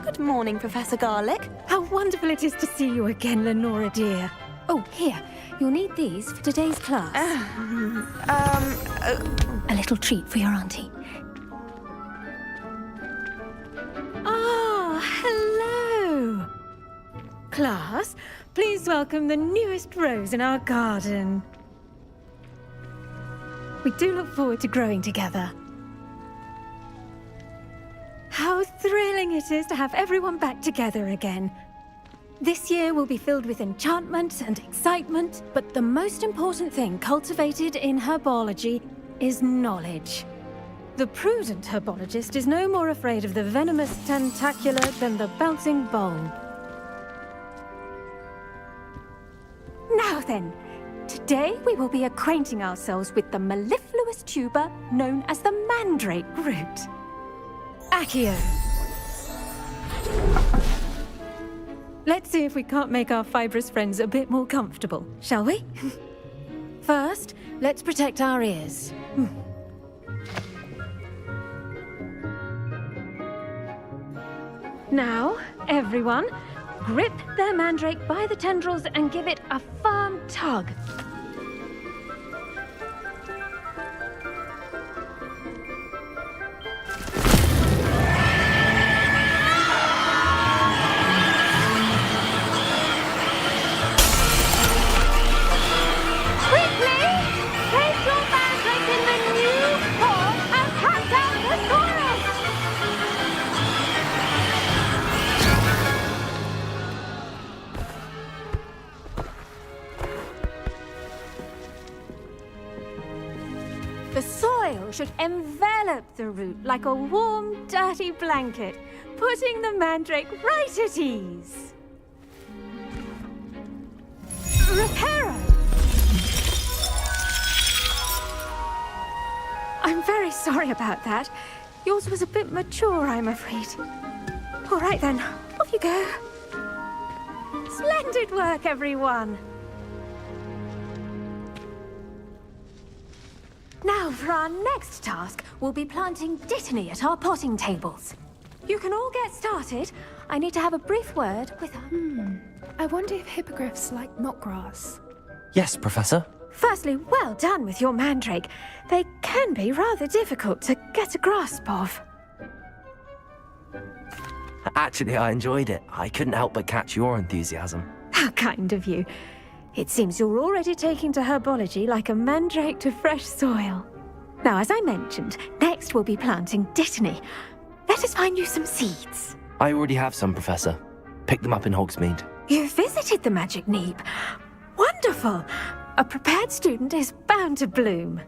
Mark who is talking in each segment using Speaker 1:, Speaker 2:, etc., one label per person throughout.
Speaker 1: Good morning, Professor Garlic.
Speaker 2: How wonderful it is to see you again, Lenora dear. Oh, here. You'll need these for today's class. A little treat for your auntie. Ah, hello. Class, please welcome the newest rose in our garden. We do look forward to growing together. How thrilling it is to have everyone back together again. This year will be filled with enchantment and excitement, but the most important thing cultivated in herbology is knowledge. The prudent herbologist is no more afraid of the venomous tentacula than the bouncing bulb. Now then, today we will be acquainting ourselves with the mellifluous tuber known as the mandrake root. Accio. Let's see if we can't make our fibrous friends a bit more comfortable, shall we? First, let's protect our ears. Now, everyone, grip their mandrake by the tendrils and give it a firm tug. The soil should envelop the root like a warm, dirty blanket, putting the mandrake right at ease. Reparo! I'm very sorry about that. Yours was a bit mature, I'm afraid. All right then, off you go. Splendid work, everyone. Now, for our next task, we'll be planting dittany at our potting tables. You can all get started. I need to have a brief word with...
Speaker 3: I wonder if hippogriffs like knotgrass.
Speaker 4: Yes, Professor.
Speaker 2: Firstly, well done with your mandrake. They can be rather difficult to get a grasp of.
Speaker 4: Actually, I enjoyed it. I couldn't help but catch your enthusiasm.
Speaker 2: How kind of you. It seems you're already taking to herbology like a mandrake to fresh soil. Now, as I mentioned, next we'll be planting dittany. Let us find you some seeds.
Speaker 4: I already have some, Professor. Picked them up in Hogsmeade.
Speaker 2: You visited the Magic Neep. Wonderful! A prepared student is bound to bloom.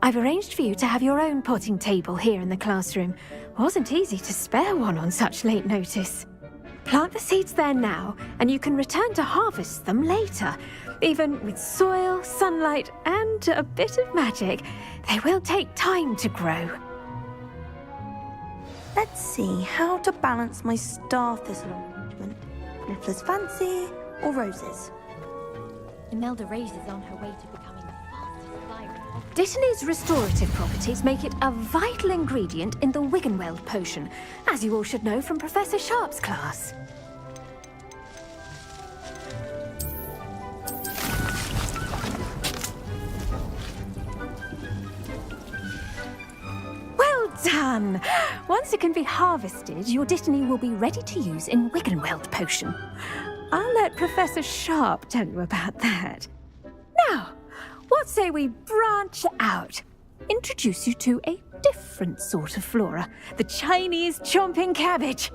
Speaker 2: I've arranged for you to have your own potting table here in the classroom. Wasn't easy to spare one on such late notice. Plant the seeds there now, and you can return to harvest them later. Even with soil, sunlight, and a bit of magic, they will take time to grow.
Speaker 1: Let's see how to balance my star thistle arrangement. Niffler's fancy or roses?
Speaker 5: Imelda Rose is on her way to becoming the fastest flyer in Hogwarts.
Speaker 2: Dittany's restorative properties make it a vital ingredient in the Wiggenweld potion, as you all should know from Professor Sharp's class. Well done! Once it can be harvested, your dittany will be ready to use in Wiggenweld potion. I'll let Professor Sharp tell you about that. Now, what say we branch out? Introduce you to a different sort of flora, the Chinese chomping cabbage.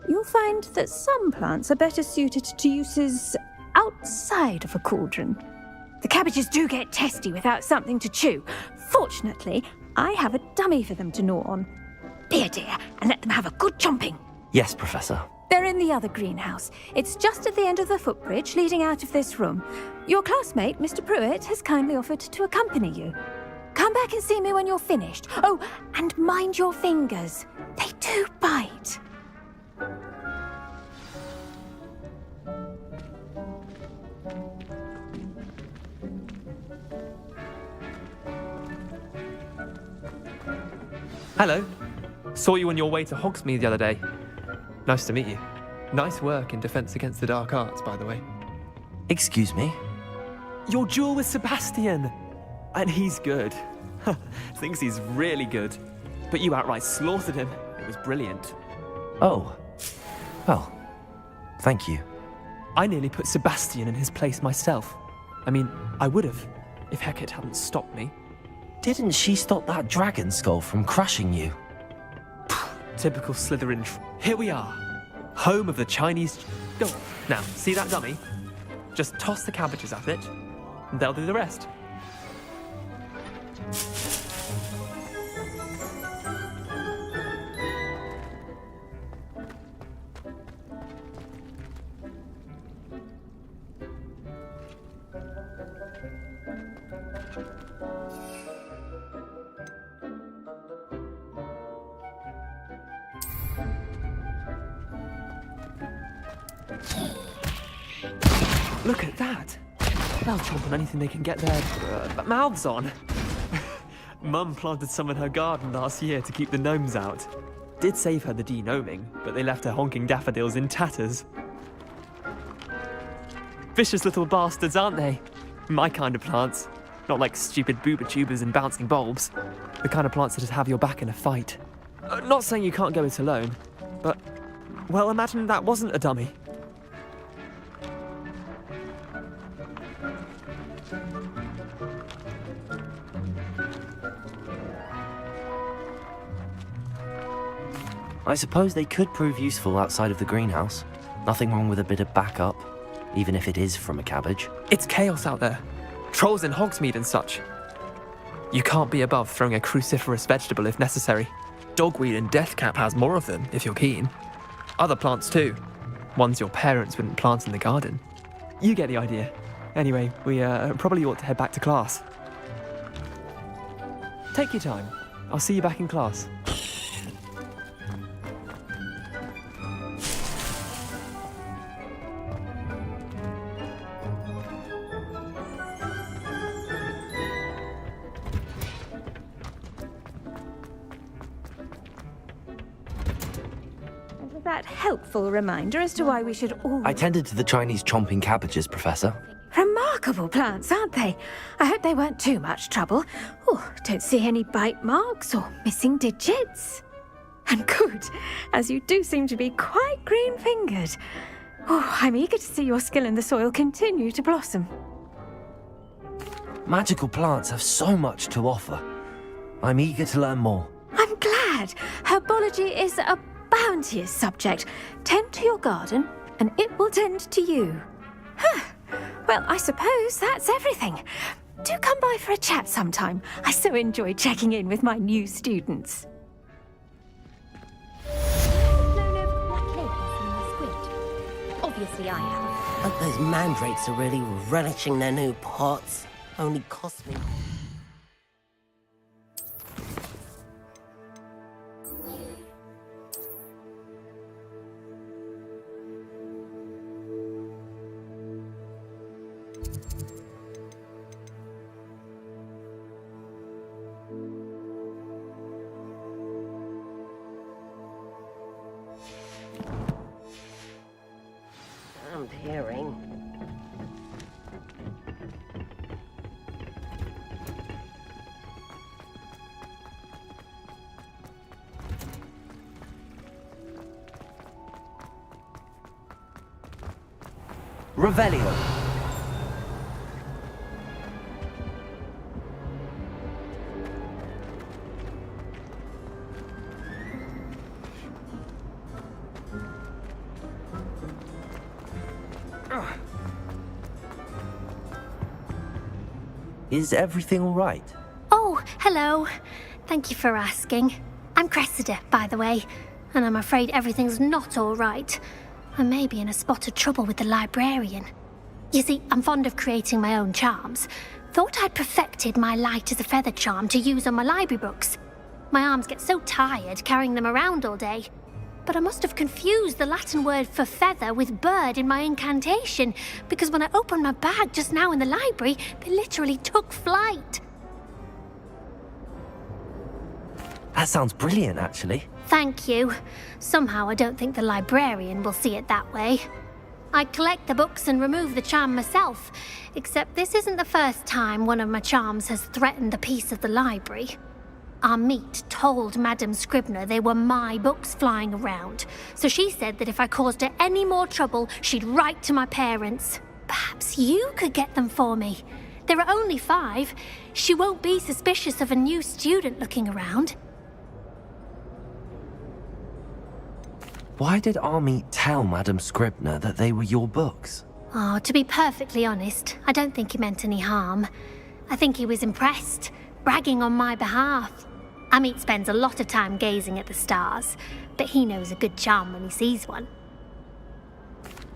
Speaker 2: You'll find that some plants are better suited to uses outside of a cauldron. The cabbages do get testy without something to chew. Fortunately, I have a dummy for them to gnaw on. Be a dear and let them have a good chomping.
Speaker 4: Yes, Professor.
Speaker 2: They're in the other greenhouse. It's just at the end of the footbridge leading out of this room. Your classmate, Mr. Pruitt, has kindly offered to accompany you. Come back and see me when you're finished. Oh, and mind your fingers. They do bite.
Speaker 4: Hello.
Speaker 6: Saw you on your way to Hogsmeade the other day. Nice to meet you. Nice work in Defense Against the Dark Arts, by the way.
Speaker 4: Excuse me?
Speaker 6: Your duel with Sebastian! And he's good. Thinks he's really good. But you outright slaughtered him. It was brilliant.
Speaker 4: Oh. Well, thank you.
Speaker 6: I nearly put Sebastian in his place myself. I mean, I would have, if Hecate hadn't stopped me.
Speaker 4: Didn't she stop that dragon skull from crushing you?
Speaker 6: Typical Slytherin. Here we are. Home of the Chinese... Go. Now, see that dummy? Just toss the cabbages at it, and they'll do the rest. Look at that! They'll chomp on anything they can get their mouths on. Mum planted some in her garden last year to keep the gnomes out. Did save her the de-gnoming, but they left her honking daffodils in tatters. Vicious little bastards, aren't they? My kind of plants. Not like stupid booba tubers and bouncing bulbs. The kind of plants that'd have your back in a fight. Not saying you can't go it alone, but... well, imagine that wasn't a dummy.
Speaker 4: I suppose they could prove useful outside of the greenhouse. Nothing wrong with a bit of backup, even if it is from a cabbage.
Speaker 6: It's chaos out there. Trolls in Hogsmeade and such. You can't be above throwing a cruciferous vegetable if necessary. Dogweed and deathcap has more of them, if you're keen. Other plants too. Ones your parents wouldn't plant in the garden. You get the idea. Anyway, we probably ought to head back to class. Take your time. I'll see you back in class.
Speaker 2: That helpful reminder as to why we should all...
Speaker 4: I tended to the Chinese chomping cabbages, Professor.
Speaker 2: Remarkable plants, aren't they? I hope they weren't too much trouble. Oh, don't see any bite marks or missing digits. And good, as you do seem to be quite green-fingered. Oh, I'm eager to see your skill in the soil continue to blossom.
Speaker 4: Magical plants have so much to offer. I'm eager to learn more.
Speaker 2: I'm glad. Herbology is a bounteous subject. Tend to your garden, and it will tend to you. Huh. Well, I suppose that's everything. Do come by for a chat sometime. I so enjoy checking in with my new students.
Speaker 5: Blown over black labels in the squid. Obviously I have.
Speaker 7: Hope those mandrakes are really relishing their new pots. Only cost me... I'm hearing.
Speaker 4: Revelio. Is everything all right?
Speaker 8: Oh, hello. Thank you for asking. I'm Cressida, by the way, and I'm afraid everything's not all right. I may be in a spot of trouble with the librarian. You see, I'm fond of creating my own charms. Thought I'd perfected my light as a feather charm to use on my library books. My arms get so tired carrying them around all day. But I must have confused the Latin word for feather with bird in my incantation, because when I opened my bag just now in the library, they literally took flight.
Speaker 4: That sounds brilliant, actually.
Speaker 8: thank you. Somehow I don't think the librarian will see it that way. I'd collect the books and remove the charm myself, except this isn't the first time one of my charms has threatened the peace of the library. Amit told Madame Scribner they were my books flying around, so she said that if I caused her any more trouble, she'd write to my parents. Perhaps you could get them for me. There are only 5. She won't be suspicious of a new student looking around.
Speaker 4: Why did Army tell Madame Scribner that they were your books?
Speaker 8: Oh, to be perfectly honest, I don't think he meant any harm. I think he was impressed, bragging on my behalf. Amit spends a lot of time gazing at the stars, but he knows a good charm when he sees one.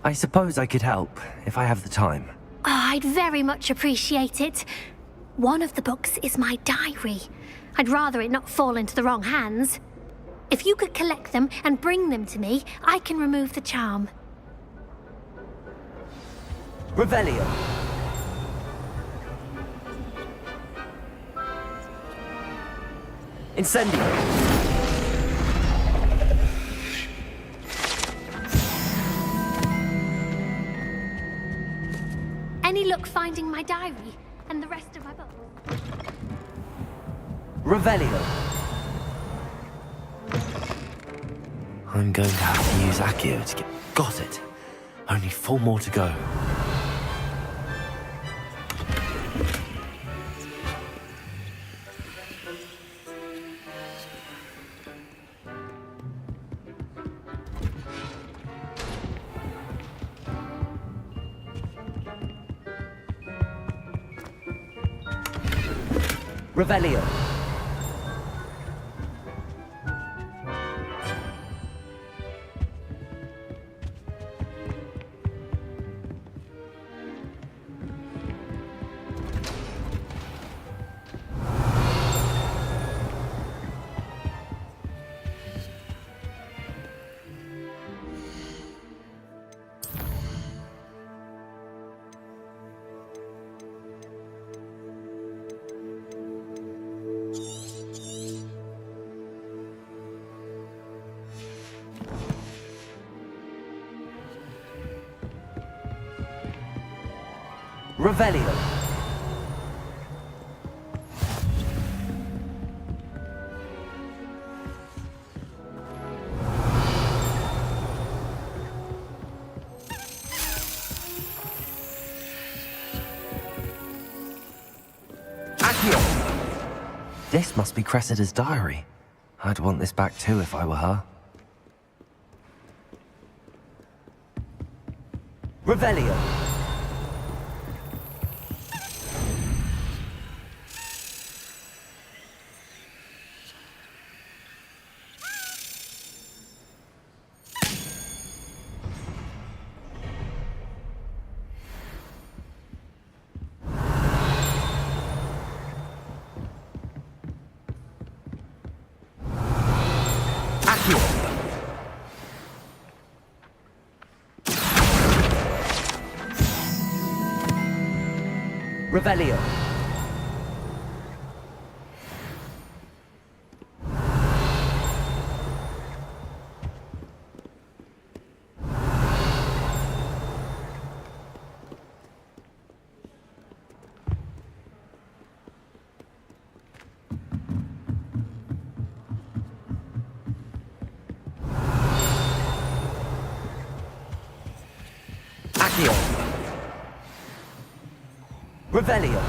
Speaker 4: I suppose I could help, if I have the time.
Speaker 8: Oh, I'd very much appreciate it. One of the books is my diary. I'd rather it not fall into the wrong hands. If you could collect them and bring them to me, I can remove the charm.
Speaker 4: Revelio. Incendio.
Speaker 8: Any luck finding my diary and the rest of my books?
Speaker 4: Revelio. I'm going to have to use Accio to get... Got it. Only 4 more to go. Revelio. Revelio. Accio. This must be Cressida's diary. I'd want this back too if I were her. Revelio. Revelio. Accio. Revelio.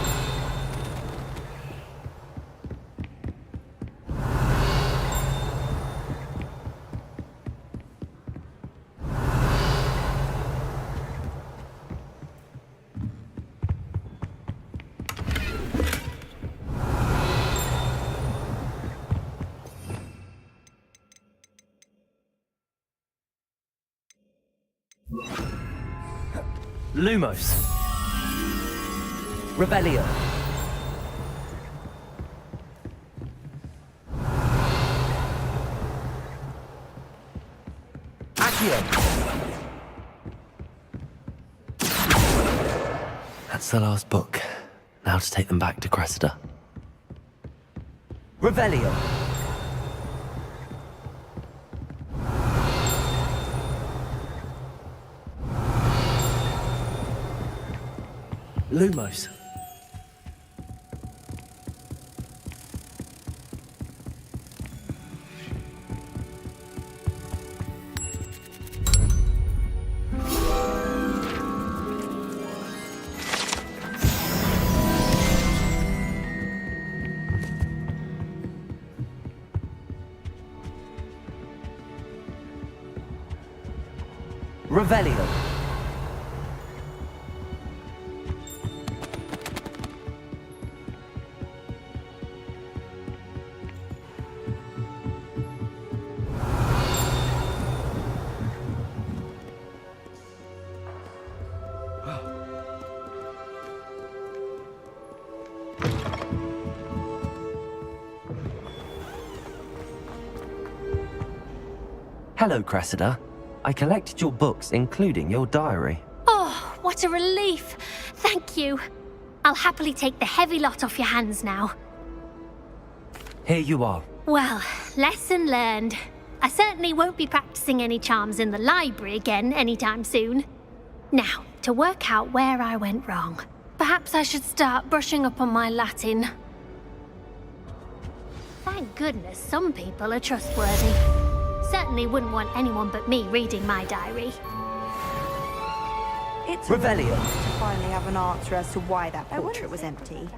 Speaker 4: Lumos. Revelio. Accio. That's the last book. Now to take them back to Cressida. Revelio. Lumos. Revelio. Hello, Cressida. I collected your books, including your diary.
Speaker 8: Oh, what a relief. Thank you. I'll happily take the heavy lot off your hands now.
Speaker 4: Here you are.
Speaker 8: Well, lesson learned. I certainly won't be practicing any charms in the library again anytime soon. Now, to work out where I went wrong. Perhaps I should start brushing up on my Latin. Thank goodness some people are trustworthy. Certainly wouldn't want anyone but me reading my diary.
Speaker 1: It's
Speaker 4: Revelio.
Speaker 1: to finally have an answer as to why that portrait was empty.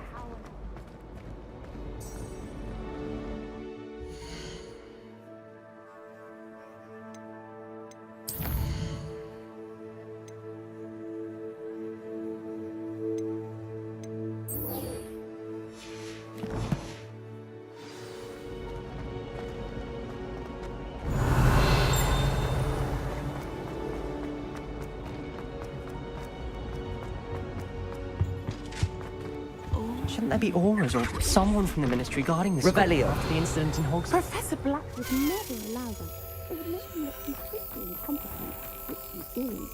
Speaker 9: Shouldn't there be auras or someone from the ministry guarding this
Speaker 4: Revelio.
Speaker 9: after the incident in Hogwarts?
Speaker 10: Professor Black would never allow that. It would make him look completely incompetent, which he is.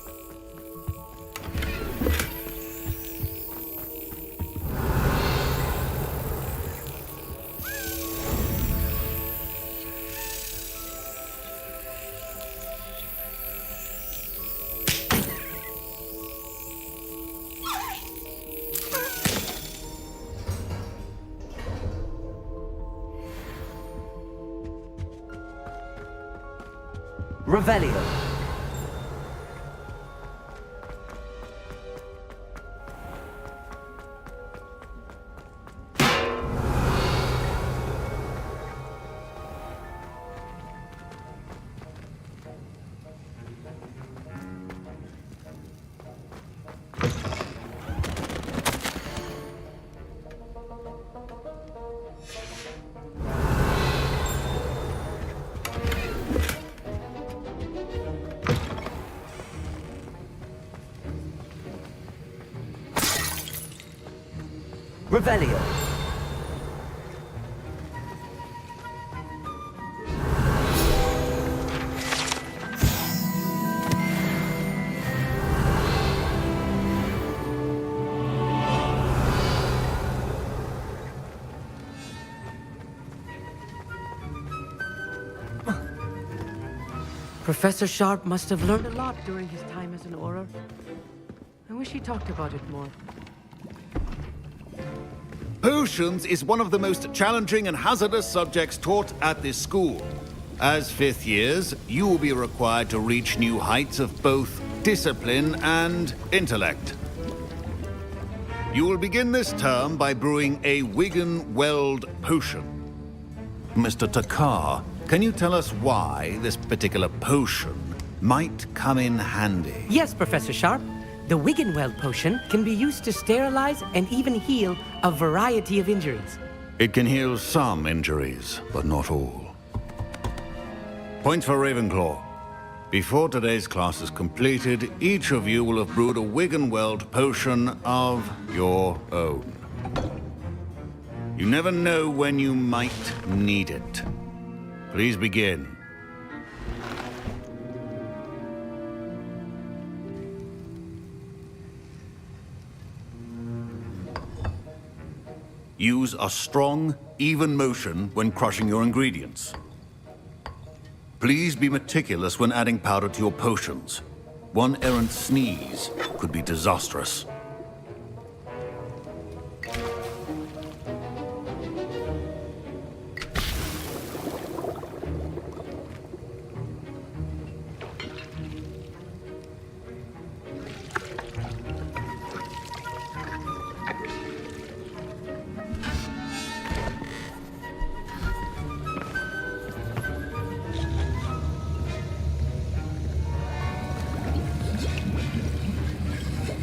Speaker 4: Revelio. Revelio.
Speaker 9: Professor Sharp must have learned a lot during his time as an Auror. I wish he talked about it more.
Speaker 11: Potions is one of the most challenging and hazardous subjects taught at this school. As fifth years, you will be required to reach new heights of both discipline and intellect. You will begin this term by brewing a Wiggen-Weld potion. Mr. Takar, can you tell us why this particular potion might come in handy?
Speaker 9: Yes, Professor Sharp. The Wiggenweld potion can be used to sterilize and even heal a variety of injuries.
Speaker 11: It can heal some injuries, but not all. Points for Ravenclaw. Before today's class is completed, each of you will have brewed a Wiggenweld potion of your own. You never know when you might need it. Please begin. Use a strong, even motion when crushing your ingredients. Please be meticulous when adding powder to your potions. One errant sneeze could be disastrous.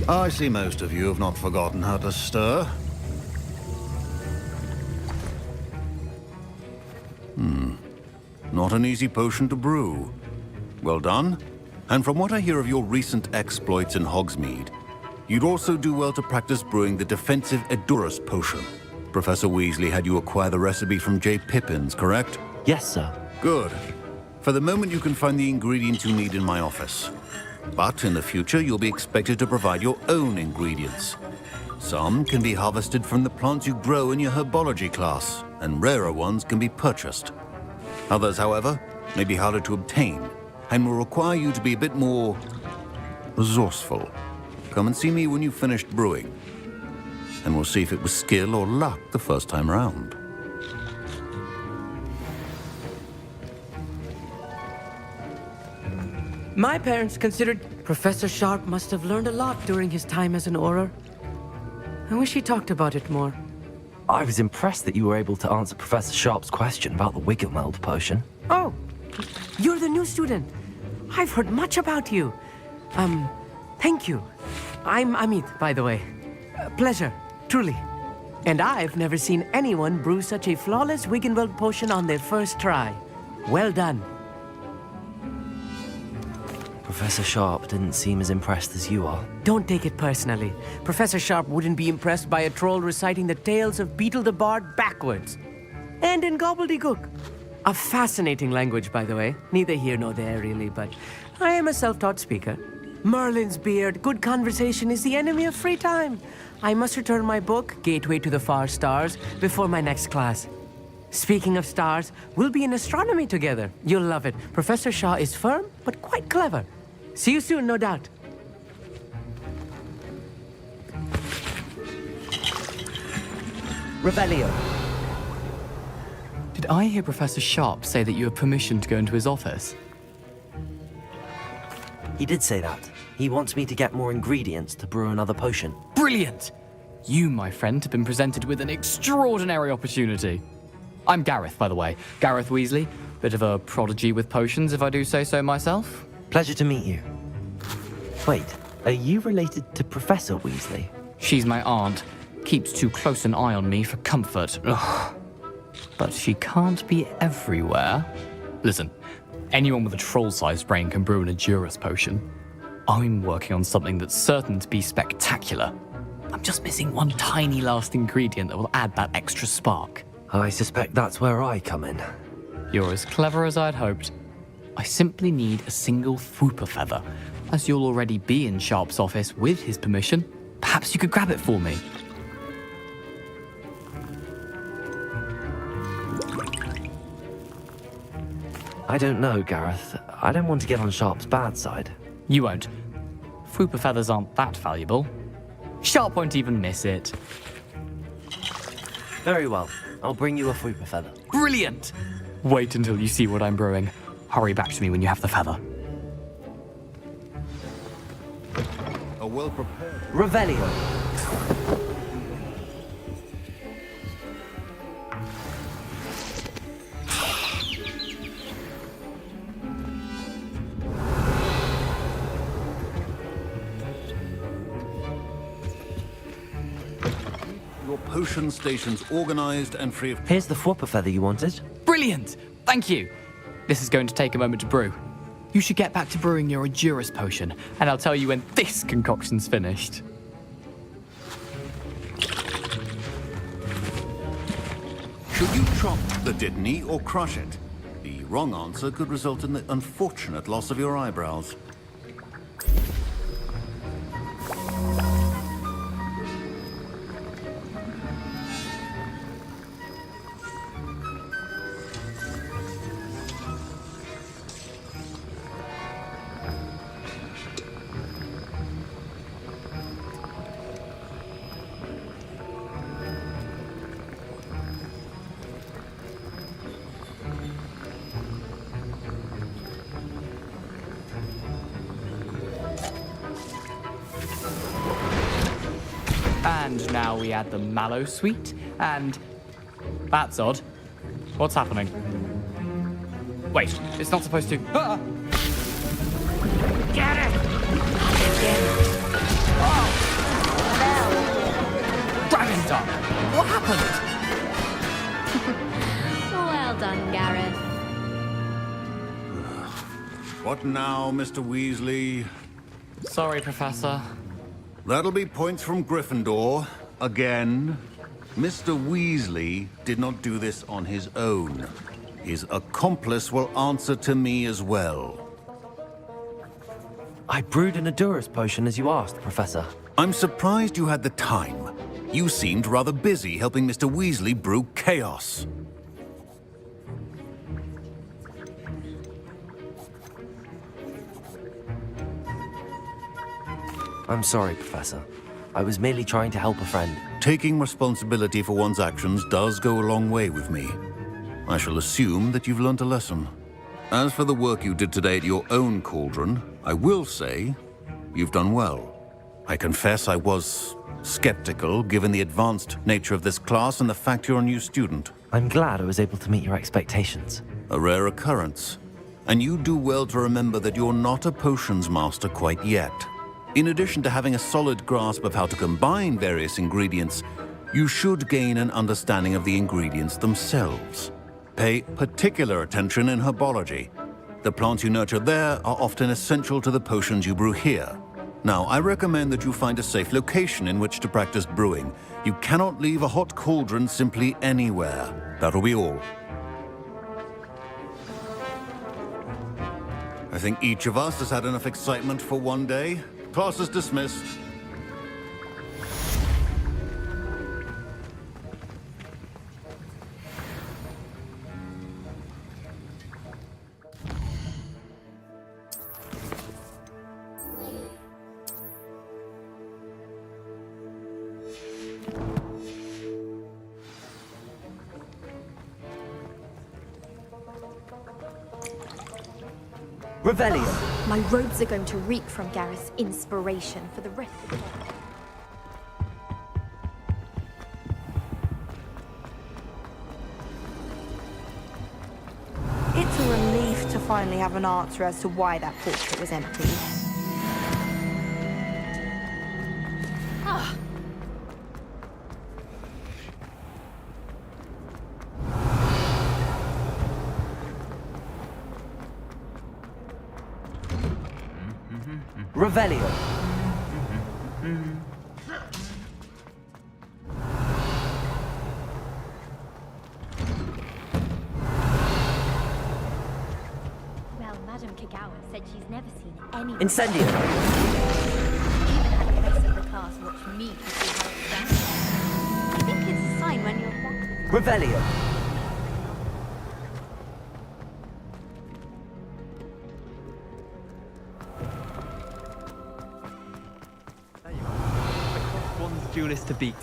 Speaker 11: I see most of you have not forgotten how to stir. Not an easy potion to brew. Well done. And from what I hear of your recent exploits in Hogsmeade, you'd also do well to practice brewing the defensive Edurus potion. Professor Weasley had you acquire the recipe from J. Pippin's, correct?
Speaker 4: Yes, sir.
Speaker 11: Good. For the moment, you can find the ingredients you need in my office. But in the future, you'll be expected to provide your own ingredients. Some can be harvested from the plants you grow in your herbology class, and rarer ones can be purchased. Others, however, may be harder to obtain, and will require you to be a bit more resourceful. Come and see me when you've finished brewing, and we'll see if it was skill or luck the first time round.
Speaker 9: My parents considered Professor Sharp must have learned a lot during his time as an Auror. I wish he talked about it more.
Speaker 4: I was impressed that you were able to answer Professor Sharp's question about the Wiggenweld potion.
Speaker 9: Oh, you're the new student. I've heard much about you. Thank you. I'm Amit, by the way. Pleasure, truly. And I've never seen anyone brew such a flawless Wiggenweld potion on their first try. Well done.
Speaker 4: Professor Sharp didn't seem as impressed as you are.
Speaker 9: Don't take it personally. Professor Sharp wouldn't be impressed by a troll reciting the tales of Beetle the Bard backwards. And in gobbledygook. A fascinating language, by the way. Neither here nor there, really, but I am a self-taught speaker. Merlin's beard, good conversation is the enemy of free time. I must return my book, Gateway to the Far Stars, before my next class. Speaking of stars, we'll be in astronomy together. You'll love it. Professor Shaw is firm, but quite clever. See you soon, no doubt.
Speaker 4: Revelio.
Speaker 12: Did I hear Professor Sharp say that you have permission to go into his office?
Speaker 4: He did say that. He wants me to get more ingredients to brew another potion.
Speaker 12: Brilliant! You, my friend, have been presented with an extraordinary opportunity. I'm Gareth, by the way. Gareth Weasley. Bit of a prodigy with potions, if I do say so myself.
Speaker 4: Pleasure to meet you. Wait, are you related to Professor Weasley?
Speaker 12: She's my aunt. Keeps too close an eye on me for comfort. Ugh. But she can't be everywhere. Listen, anyone with a troll-sized brain can brew an Edurus potion. I'm working on something that's certain to be spectacular. I'm just missing one tiny last ingredient that will add that extra spark.
Speaker 4: I suspect that's where I come in.
Speaker 12: You're as clever as I'd hoped. I simply need a single Fwooper feather. As you'll already be in Sharp's office with his permission, perhaps you could grab it for me.
Speaker 4: I don't know, Gareth. I don't want to get on Sharp's bad side.
Speaker 12: You won't. Fwooper feathers aren't that valuable. Sharp won't even miss it.
Speaker 4: Very well. I'll bring you a Fwooper feather.
Speaker 12: Brilliant! Wait until you see what I'm brewing. Hurry back to me when you have the feather.
Speaker 11: A well-prepared...
Speaker 4: Revelio.
Speaker 11: Your potion station's organized and free of...
Speaker 4: Here's the Fwooper feather you wanted.
Speaker 12: Brilliant! Thank you! This is going to take a moment to brew. You should get back to brewing your Edurus potion, and I'll tell you when this concoction's finished.
Speaker 11: Should you chop the Dittany or crush it? The wrong answer could result in the unfortunate loss of your eyebrows.
Speaker 12: And now we add the mallow sweet, and... That's odd. What's happening? Wait, it's not supposed to... Ah!
Speaker 9: Get it! Get it! Oh!
Speaker 11: What now, Mr. Weasley?
Speaker 12: Sorry, Professor.
Speaker 11: That'll be points from Gryffindor. Again. Mr. Weasley did not do this on his own. His accomplice will answer to me as well.
Speaker 4: I brewed an Adurus potion as you asked, Professor.
Speaker 11: I'm surprised you had the time. You seemed rather busy helping Mr. Weasley brew chaos.
Speaker 4: I'm sorry, Professor. I was merely trying to help a friend.
Speaker 11: Taking responsibility for one's actions does go a long way with me. I shall assume that you've learnt a lesson. As for the work you did today at your own cauldron, I will say you've done well. I confess I was skeptical, given the advanced nature of this class and the fact you're a new student.
Speaker 4: I'm glad I was able to meet your expectations.
Speaker 11: A rare occurrence. And you do well to remember that you're not a potions master quite yet. In addition to having a solid grasp of how to combine various ingredients, you should gain an understanding of the ingredients themselves. Pay particular attention in herbology. The plants you nurture there are often essential to the potions you brew here. Now, I recommend that you find a safe location in which to practice brewing. You cannot leave a hot cauldron simply anywhere. That'll be all. I think each of us has had enough excitement for one day. Class is dismissed.
Speaker 4: Revelio.
Speaker 5: My robes are going to reek from Gareth's inspiration for the rest of the day.
Speaker 1: It's a relief to finally have an answer as to why that portrait was empty.
Speaker 4: Revelio.
Speaker 5: Well, Madame Kagawa said she's never seen anyone.
Speaker 4: Incendio.
Speaker 5: Even had the rest of the class watch me to see how it's done.
Speaker 1: I think it's a sign when you're back.
Speaker 4: Revelio.
Speaker 6: There you are. The crossed one's duelist to beat.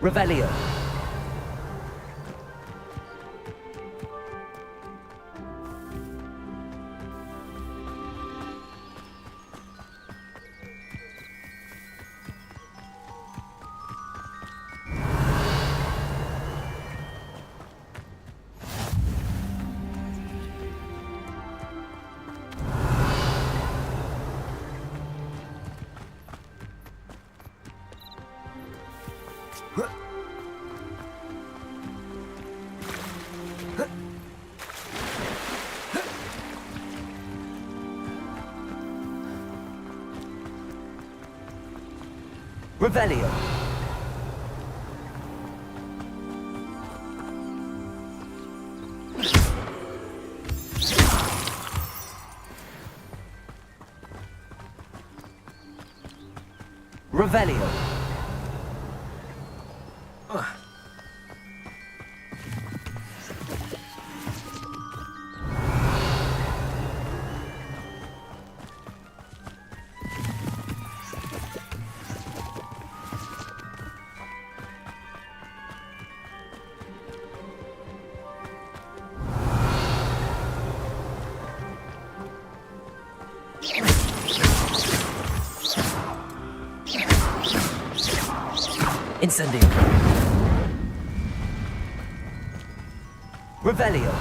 Speaker 4: Revelio. Revelio. Revelio.
Speaker 9: Incendio. Revelio.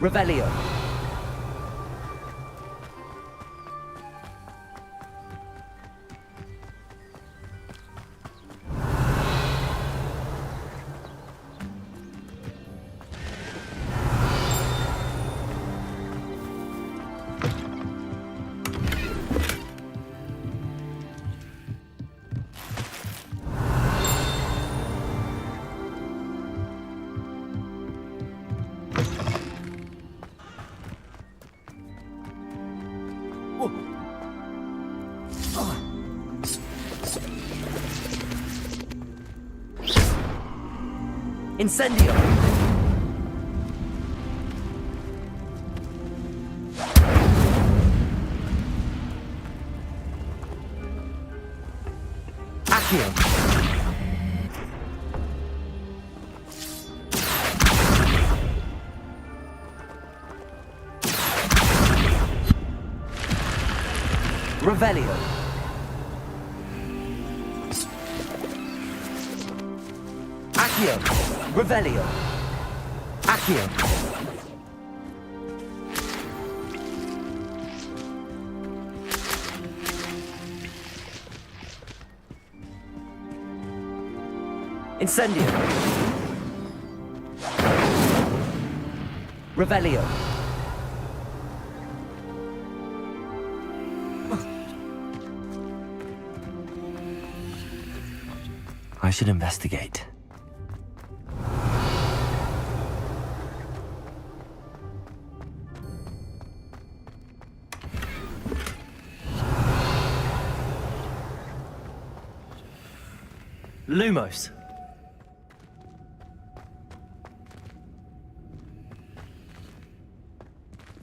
Speaker 9: Revelio. Incendio. Accio. Revelio. Accio. Revelio. Accio. Incendio. Revelio.
Speaker 4: I should investigate. Lumos.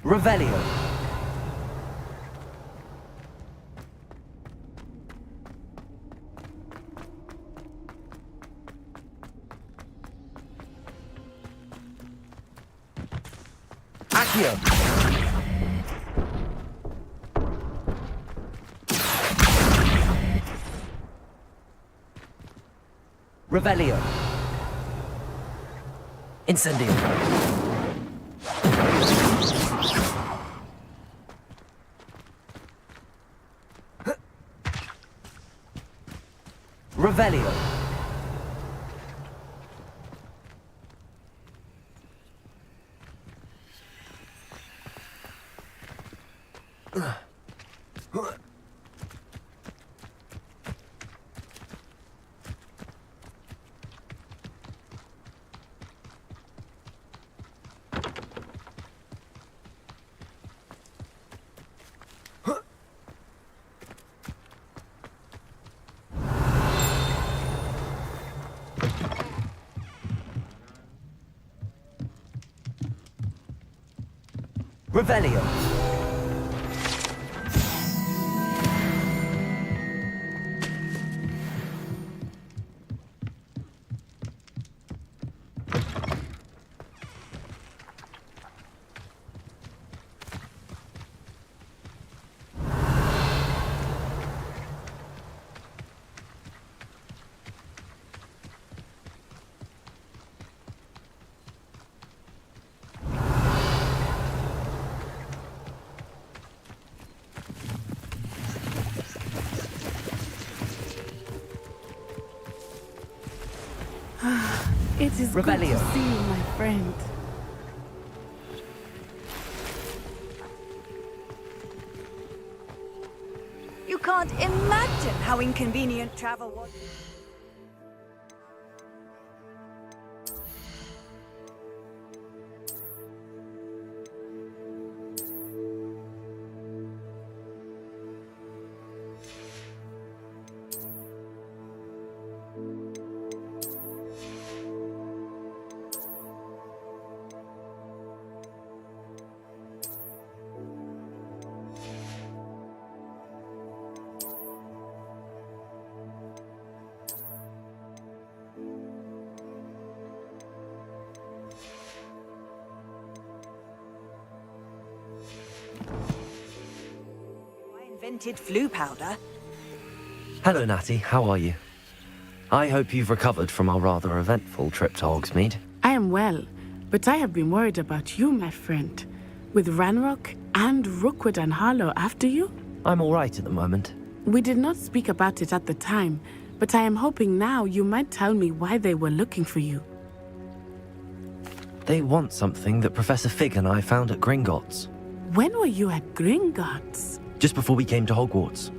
Speaker 4: Revelio. Accio. Revelio. Incendio. Revelio. Revelio.
Speaker 3: It is good
Speaker 9: Revelio.
Speaker 3: to see you, my friend.
Speaker 1: You can't imagine how inconvenient travel was.
Speaker 13: scented flu powder.
Speaker 4: Hello, Natty. How are you? I hope you've recovered from our rather eventful trip to Hogsmeade.
Speaker 14: I am well, but I have been worried about you, my friend. With Ranrock and Rookwood and Harlow after you?
Speaker 4: I'm all right at the moment.
Speaker 14: We did not speak about it at the time, but I am hoping now you might tell me why they were looking for you.
Speaker 4: They want something that Professor Fig and I found at Gringotts.
Speaker 14: When were you at Gringotts?
Speaker 4: Just before we came to Hogwarts.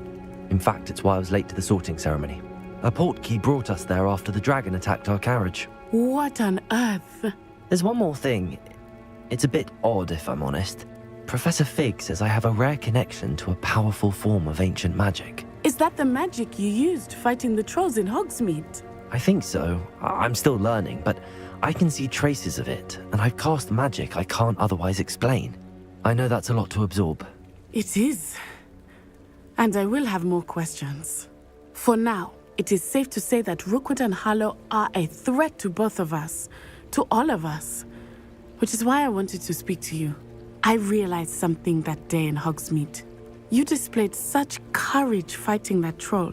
Speaker 4: In fact, it's why I was late to the sorting ceremony. A portkey brought us there after the dragon attacked our carriage.
Speaker 14: What on earth?
Speaker 4: There's one more thing. It's a bit odd, if I'm honest. Professor Fig says I have a rare connection to a powerful form of ancient magic.
Speaker 14: Is that the magic you used fighting the trolls in Hogsmeade?
Speaker 4: I think so. I'm still learning, but I can see traces of it, and I've cast magic I can't otherwise explain. I know that's a lot to absorb.
Speaker 14: It is. And I will have more questions. For now, it is safe to say that Rookwood and Harlow are a threat to both of us, to all of us, which is why I wanted to speak to you. I realized something that day in Hogsmeade. You displayed such courage fighting that troll,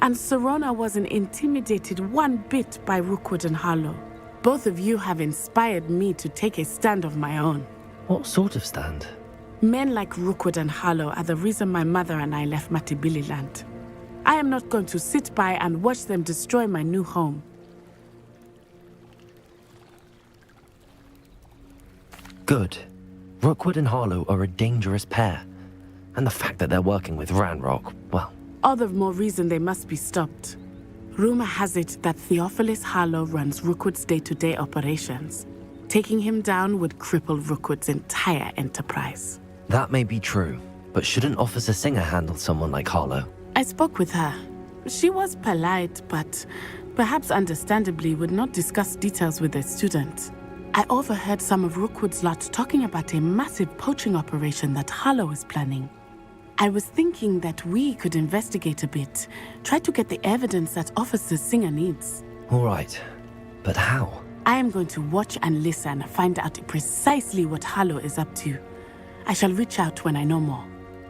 Speaker 14: and Serona wasn't intimidated one bit by Rookwood and Harlow. Both of you have inspired me to take a stand of my own.
Speaker 4: What sort of stand?
Speaker 14: Men like Rookwood and Harlow are the reason my mother and I left Matibililand. I am not going to sit by and watch them destroy my new home.
Speaker 4: Good. Rookwood and Harlow are a dangerous pair. And the fact that they're working with Ranrock, well...
Speaker 14: All the more reason they must be stopped. Rumor has it that Theophilus Harlow runs Rookwood's day-to-day operations. Taking him down would cripple Rookwood's entire enterprise.
Speaker 4: That may be true, but shouldn't Officer Singer handle someone like Harlow?
Speaker 14: I spoke with her. She was polite, but perhaps understandably would not discuss details with a student. I overheard some of Rookwood's lot talking about a massive poaching operation that Harlow is planning. I was thinking that we could investigate a bit, try to get the evidence that Officer Singer needs.
Speaker 4: All right, but how?
Speaker 14: I am going to watch and listen, find out precisely what Harlow is up to. I shall reach out when I know more.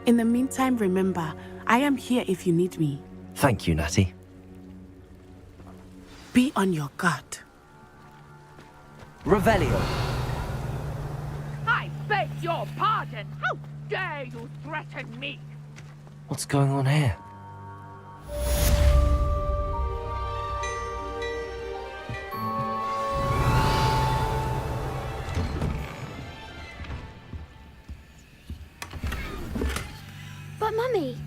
Speaker 14: In the meantime, remember, I am here if you need me.
Speaker 4: Thank you, Natty.
Speaker 14: Be on your guard.
Speaker 4: Revelio.
Speaker 15: I beg your pardon! How dare you threaten me?
Speaker 4: What's going on here?
Speaker 10: But Mummy...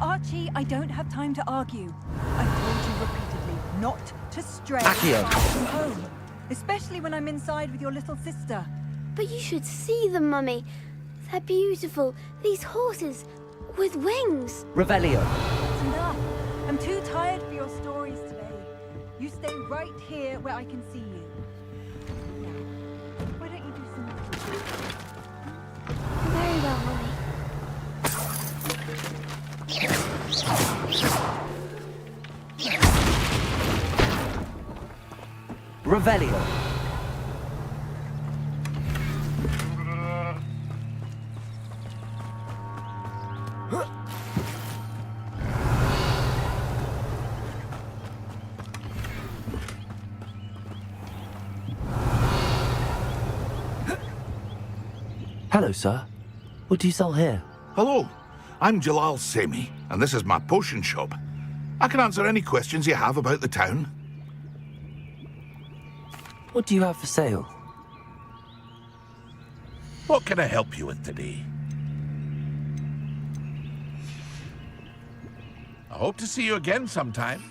Speaker 16: Archie, I don't have time to argue. I've told you repeatedly not to stray
Speaker 4: Accio.
Speaker 16: far from home. Especially when I'm inside with your little sister.
Speaker 10: But you should see them, Mummy. They're beautiful. These horses with wings.
Speaker 4: Revelio.
Speaker 16: That's enough. I'm too tired for your stories today. You stay right here where I can see you. Now, why don't you do some...
Speaker 10: Very well, Mummy.
Speaker 4: Revelio. Hello, sir. What do you sell here?
Speaker 17: Hello, I'm Jalal Semi, and this is my potion shop. I can answer any questions you have about the town.
Speaker 4: What do you have for sale?
Speaker 17: What can I help you with today? I hope to see you again sometime.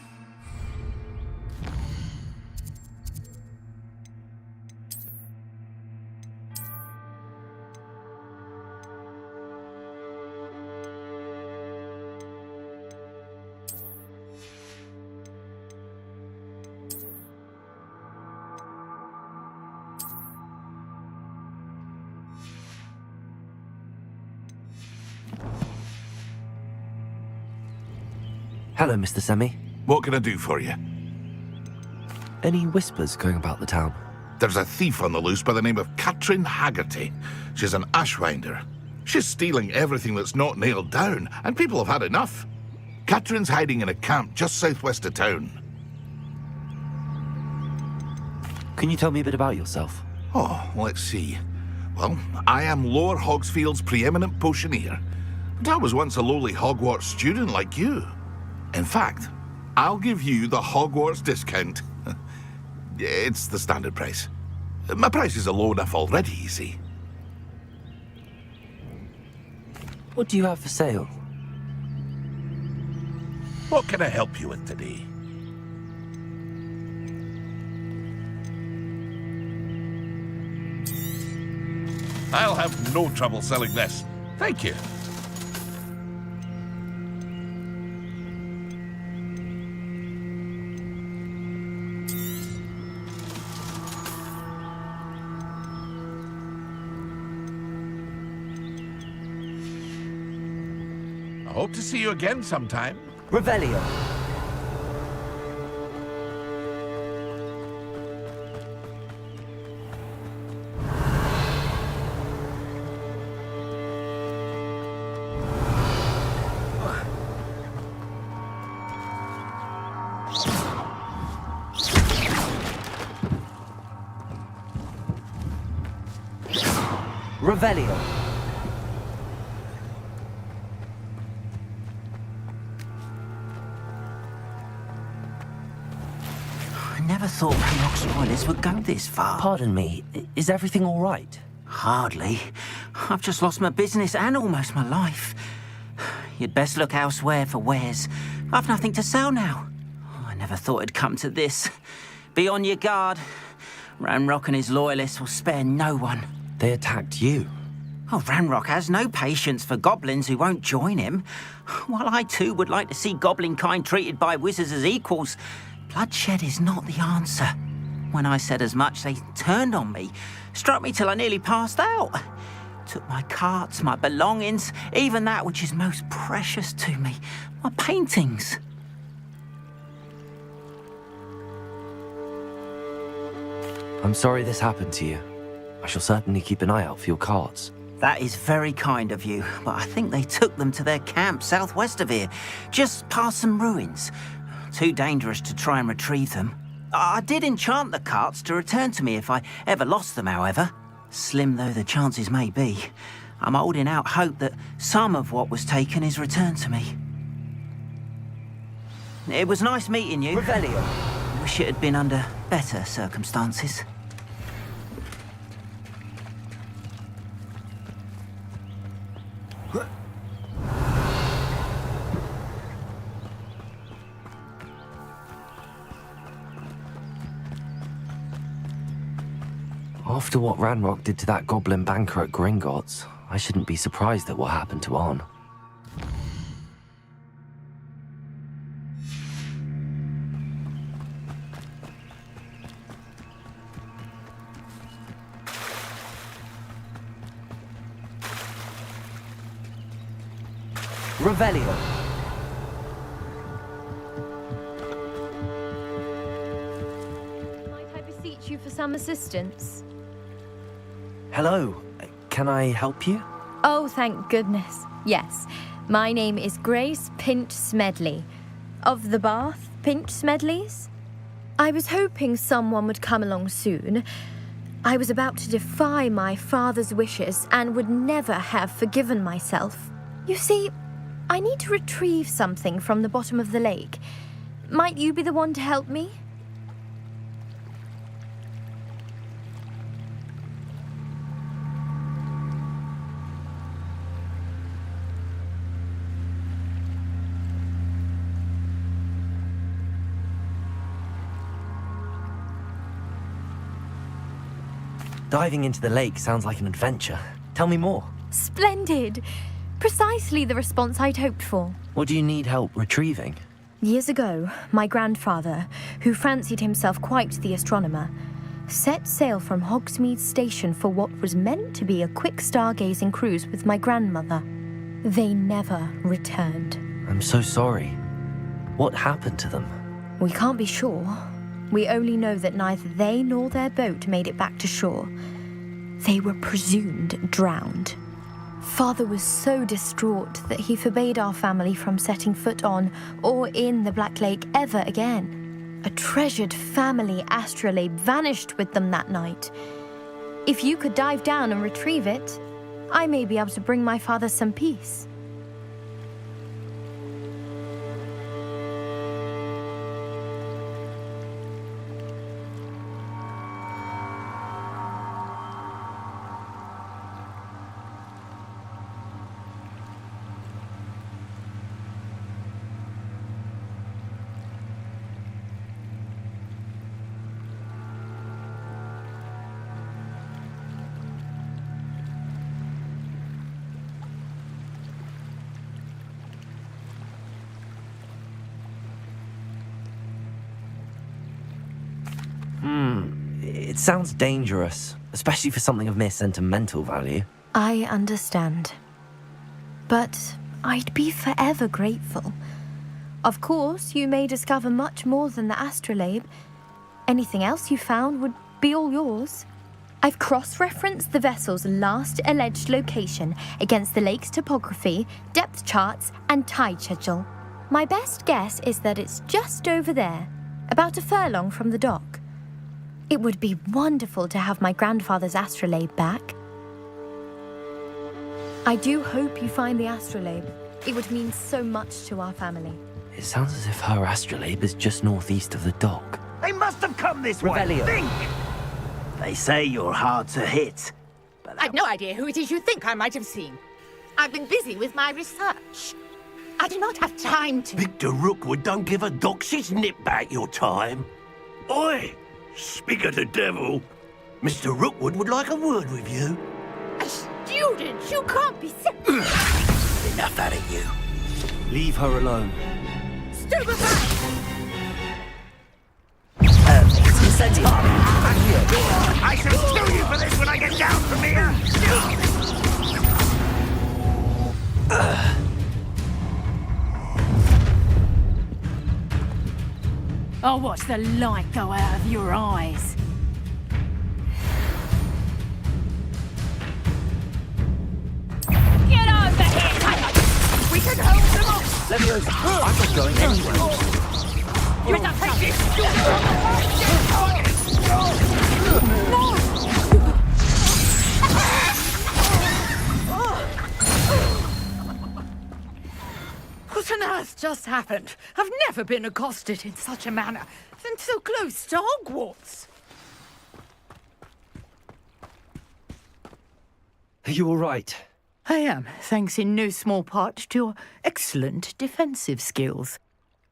Speaker 4: Hello, Mr. Semi.
Speaker 17: What can I do for you?
Speaker 4: Any whispers going about the town?
Speaker 17: There's a thief on the loose by the name of Katrin Haggerty. She's an ashwinder. She's stealing everything that's not nailed down, and people have had enough. Catherine's hiding in a camp just southwest of town.
Speaker 4: Can you tell me a bit about yourself?
Speaker 17: Oh, let's see. Well, I am Lower Hogsfield's preeminent potioneer. But I was once a lowly Hogwarts student like you. In fact, I'll give you the Hogwarts discount. It's the standard price. My prices are low enough already, you see.
Speaker 4: What do you have for sale?
Speaker 17: What can I help you with today? I'll have no trouble selling this. Thank you. I hope to see you again sometime.
Speaker 4: Revelio. Revelio.
Speaker 13: I never thought Ranrock's royalists would go this far.
Speaker 4: Pardon me, is everything all right?
Speaker 13: Hardly. I've just lost my business and almost my life. You'd best look elsewhere for wares. I've nothing to sell now. I never thought it'd come to this. Be on your guard. Ranrock and his loyalists will spare no one.
Speaker 4: They attacked you.
Speaker 13: Oh, Ranrock has no patience for goblins who won't join him. While I too would like to see goblin kind treated by wizards as equals, bloodshed is not the answer. When I said as much, they turned on me, struck me till I nearly passed out. Took my carts, my belongings, even that which is most precious to me, my paintings.
Speaker 4: I'm sorry this happened to you. I shall certainly keep an eye out for your carts.
Speaker 13: That is very kind of you, but I think they took them to their camp southwest of here, just past some ruins. Too dangerous to try and retrieve them. I did enchant the carts to return to me if I ever lost them, however. Slim though the chances may be, I'm holding out hope that some of what was taken is returned to me. It was nice meeting you.
Speaker 4: Revelio.
Speaker 13: Wish it had been under better circumstances.
Speaker 4: After what Ranrock did to that goblin banker at Gringotts, I shouldn't be surprised at what happened to Arn. Revelio.
Speaker 5: Might I beseech you for some assistance?
Speaker 4: Hello. Can I help you?
Speaker 5: Oh, thank goodness. Yes. My name is Grace Pinch Smedley. Of the Bath Pinch Smedleys? I was hoping someone would come along soon. I was about to defy my father's wishes and would never have forgiven myself. You see, I need to retrieve something from the bottom of the lake. Might you be the one to help me?
Speaker 4: Diving into the lake sounds like an adventure. Tell me more.
Speaker 5: Splendid! Precisely the response I'd hoped for.
Speaker 4: What do you need help retrieving?
Speaker 5: Years ago, my grandfather, who fancied himself quite the astronomer, set sail from Hogsmeade Station for what was meant to be a quick stargazing cruise with my grandmother. They never returned.
Speaker 4: I'm so sorry. What happened to them?
Speaker 5: We can't be sure. We only know that neither they nor their boat made it back to shore. They were presumed drowned. Father was so distraught that he forbade our family from setting foot on or in the Black Lake ever again. A treasured family astrolabe vanished with them that night. If you could dive down and retrieve it, I may be able to bring my father some peace.
Speaker 4: It sounds dangerous, especially for something of mere sentimental value.
Speaker 5: I understand. But I'd be forever grateful. Of course, you may discover much more than the astrolabe. Anything else you found would be all yours. I've cross-referenced the vessel's last alleged location against the lake's topography, depth charts, and tide schedule. My best guess is that it's just over there, about a furlong from the dock. It would be wonderful to have my grandfather's astrolabe back. I do hope you find the astrolabe. It would mean so much to our family.
Speaker 4: It sounds as if her astrolabe is just northeast of the dock.
Speaker 18: They must have come this
Speaker 4: Revelio.
Speaker 18: way. Think! They say you're hard to hit.
Speaker 15: I've no idea who it is you think I might have seen. I've been busy with my research. I do not have time to...
Speaker 18: Victor Rookwood don't give a doxy's nip back your time. Oi! Speak of the devil. Mr. Rookwood would like a word with you.
Speaker 15: A student? You can't be...
Speaker 18: Enough out of you.
Speaker 4: Leave her alone.
Speaker 15: Stupefy!
Speaker 18: I shall sue you for this when I get down from here.
Speaker 15: I'll watch the light go out of your eyes. Get over here! We can hold them off!
Speaker 4: Leviosa, I'm not going anywhere.
Speaker 15: You better take this! What on earth just happened? I've never been accosted in such a manner and so close to Hogwarts.
Speaker 4: Are you all right?
Speaker 15: I am, thanks in no small part to your excellent defensive skills.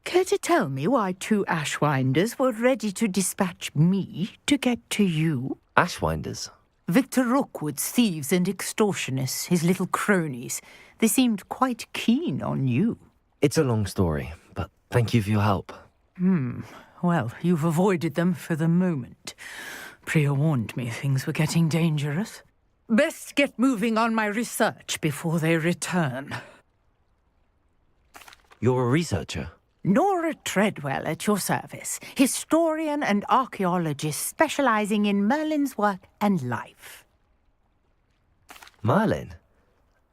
Speaker 15: Care to tell me why two Ashwinders were ready to dispatch me to get to you?
Speaker 4: Ashwinders?
Speaker 15: Victor Rookwood's thieves and extortionists, his little cronies. They seemed quite keen on you.
Speaker 4: It's a long story, but thank you for your help.
Speaker 15: Well, you've avoided them for the moment. Priya warned me things were getting dangerous. Best get moving on my research before they return.
Speaker 4: You're a researcher?
Speaker 15: Nora Treadwell at your service, historian and archaeologist specializing in Merlin's work and life.
Speaker 4: Merlin?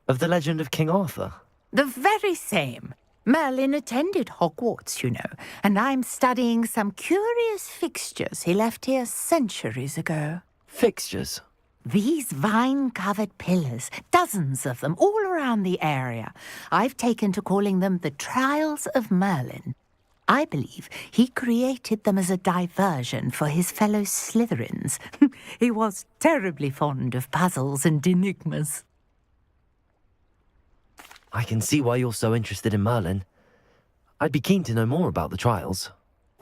Speaker 4: Of the legend of King Arthur?
Speaker 15: The very same. Merlin attended Hogwarts, you know, and I'm studying some curious fixtures he left here centuries ago.
Speaker 4: Fixtures?
Speaker 15: These vine-covered pillars, dozens of them, all around the area. I've taken to calling them the Trials of Merlin. I believe he created them as a diversion for his fellow Slytherins. He was terribly fond of puzzles and enigmas.
Speaker 4: I can see why you're so interested in Merlin. I'd be keen to know more about the trials.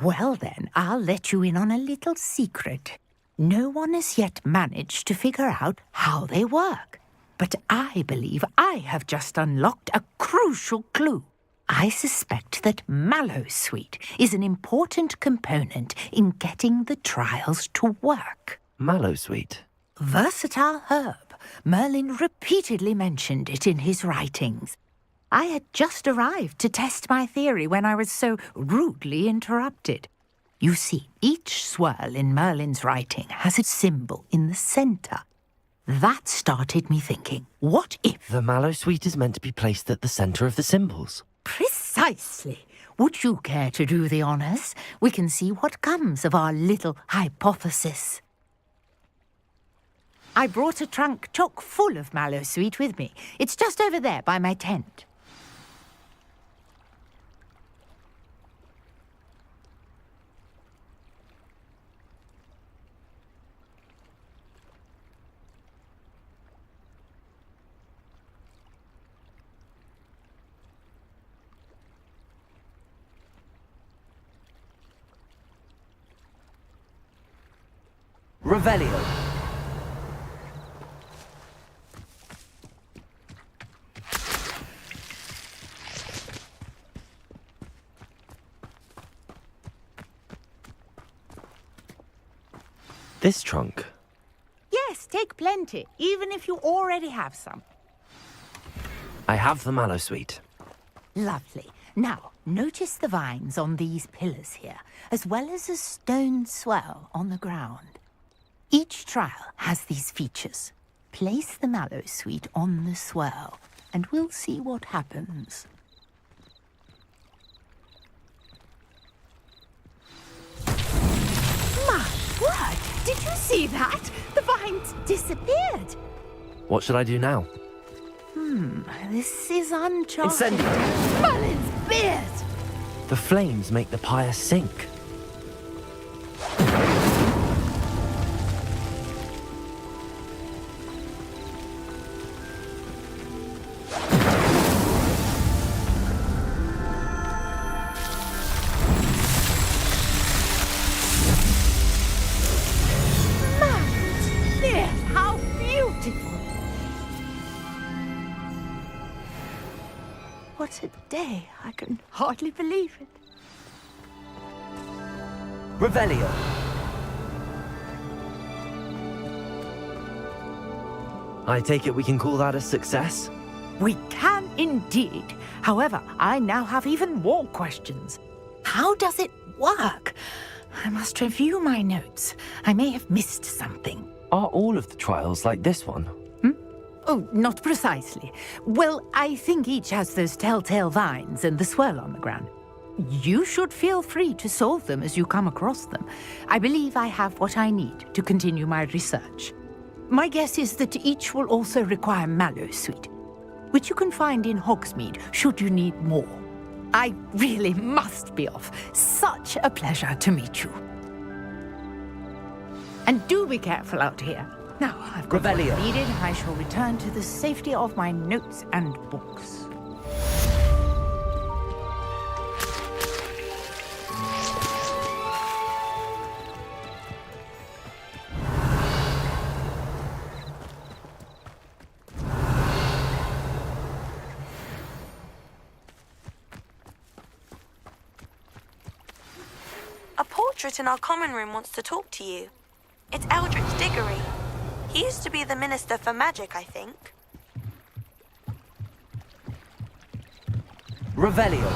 Speaker 15: Well then, I'll let you in on a little secret. No one has yet managed to figure out how they work. But I believe I have just unlocked a crucial clue. I suspect that Mallowsweet is an important component in getting the trials to work.
Speaker 4: Mallowsweet?
Speaker 15: Versatile herb. Merlin repeatedly mentioned it in his writings. I had just arrived to test my theory when I was so rudely interrupted. You see, each swirl in Merlin's writing has a symbol in the center. That started me thinking, what if...
Speaker 4: The mallow sweet is meant to be placed at the center of the symbols.
Speaker 15: Precisely. Would you care to do the honors? We can see what comes of our little hypothesis. I brought a trunk chock full of mallow sweet with me. It's just over there by my tent.
Speaker 4: Revelio. This trunk.
Speaker 15: Yes, take plenty, even if you already have some.
Speaker 4: I have the mallow sweet.
Speaker 15: Lovely. Now, notice the vines on these pillars here, as well as a stone swell on the ground. Each trial has these features. Place the mallow sweet on the swell, and we'll see what happens. My word! Did you see that? The vines disappeared.
Speaker 4: What should I do now?
Speaker 15: This is uncharted.
Speaker 4: Incendio!
Speaker 15: Merlin's beard!
Speaker 4: The flames make the pyre sink.
Speaker 15: How beautiful! What a day. I can hardly believe it.
Speaker 4: Revelio. I take it we can call that a success?
Speaker 15: We can indeed. However, I now have even more questions. How does it work? I must review my notes. I may have missed something.
Speaker 4: Are all of the trials like this one?
Speaker 15: Oh, not precisely. Well, I think each has those telltale vines and the swirl on the ground. You should feel free to solve them as you come across them. I believe I have what I need to continue my research. My guess is that each will also require mallow sweet, which you can find in Hogsmeade should you need more. I really must be off. Such a pleasure to meet you. And do be careful out here. Now, I've got what
Speaker 4: Revelio.
Speaker 15: I needed. I shall return to the safety of my notes and books.
Speaker 1: A portrait in our common room wants to talk to you. It's Eldritch Diggory. He used to be the Minister for Magic, I think.
Speaker 4: Revelio.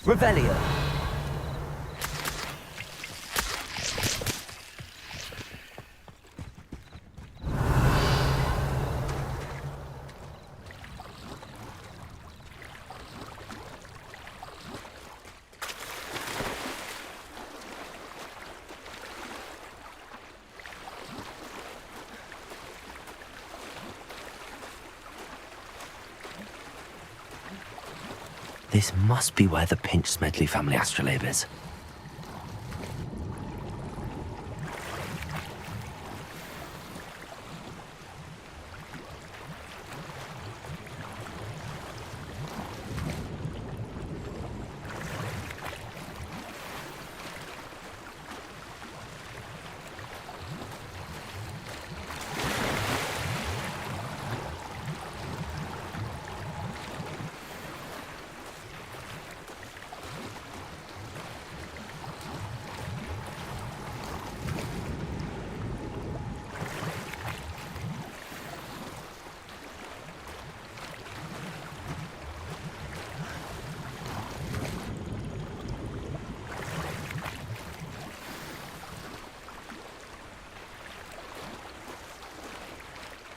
Speaker 4: Revelio. This must be where the Pinch Smedley family astrolabe is.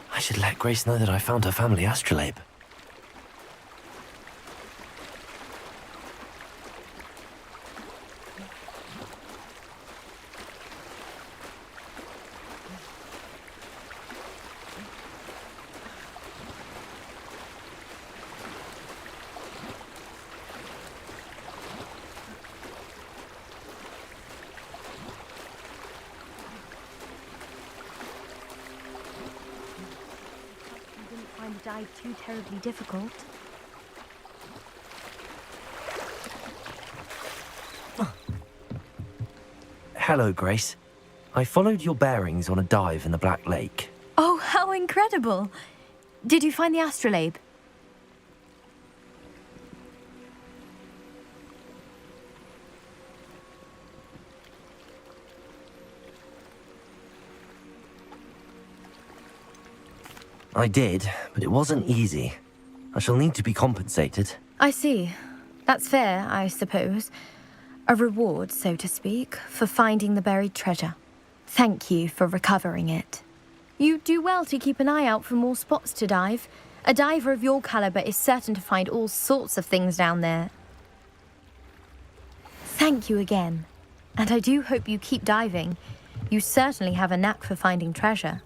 Speaker 4: I should let Grace know that I found her family astrolabe.
Speaker 5: Dive too terribly difficult.
Speaker 4: Hello, Grace. I followed your bearings on a dive in the Black Lake.
Speaker 5: Oh, how incredible! Did you find the astrolabe?
Speaker 4: I did, but it wasn't easy. I shall need to be compensated.
Speaker 5: I see. That's fair, I suppose. A reward, so to speak, for finding the buried treasure. Thank you for recovering it. You do well to keep an eye out for more spots to dive. A diver of your caliber is certain to find all sorts of things down there. Thank you again. And I do hope you keep diving. You certainly have a knack for finding treasure.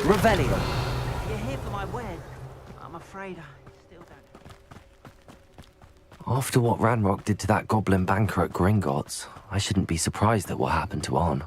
Speaker 13: Revelio. You're here for my wedding. I'm afraid I still don't.
Speaker 4: After what Ranrock did to that goblin banker at Gringotts, I shouldn't be surprised at what happened to On.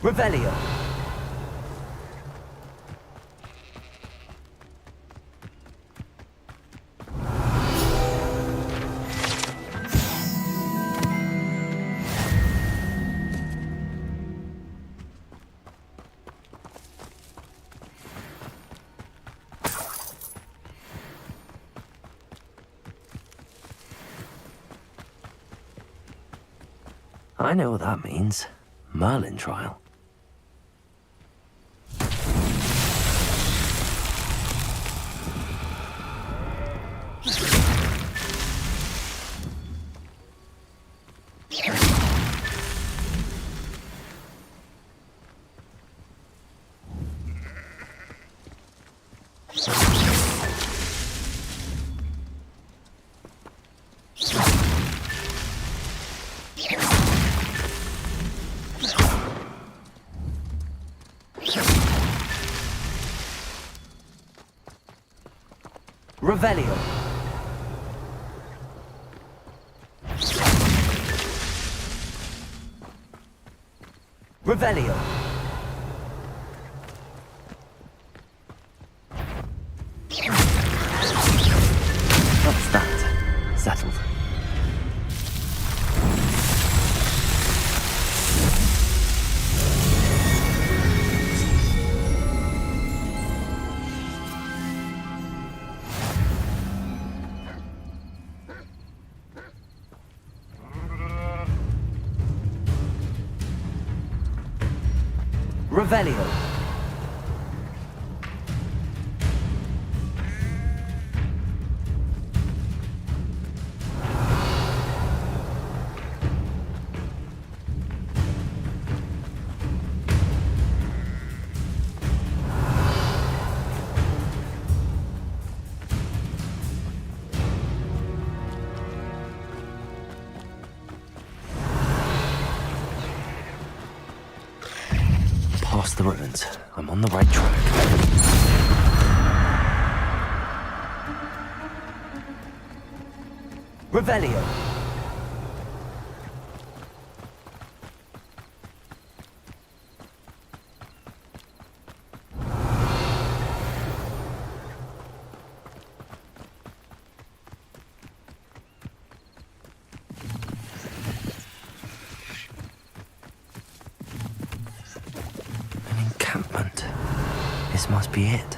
Speaker 13: Revelio.
Speaker 4: I know what that means. Merlin trial.
Speaker 13: Revelio.
Speaker 4: Revelio. What's that? Settled. Revelio. Past the ruins. I'm on the right track. Revelio. Encampment. This must be it.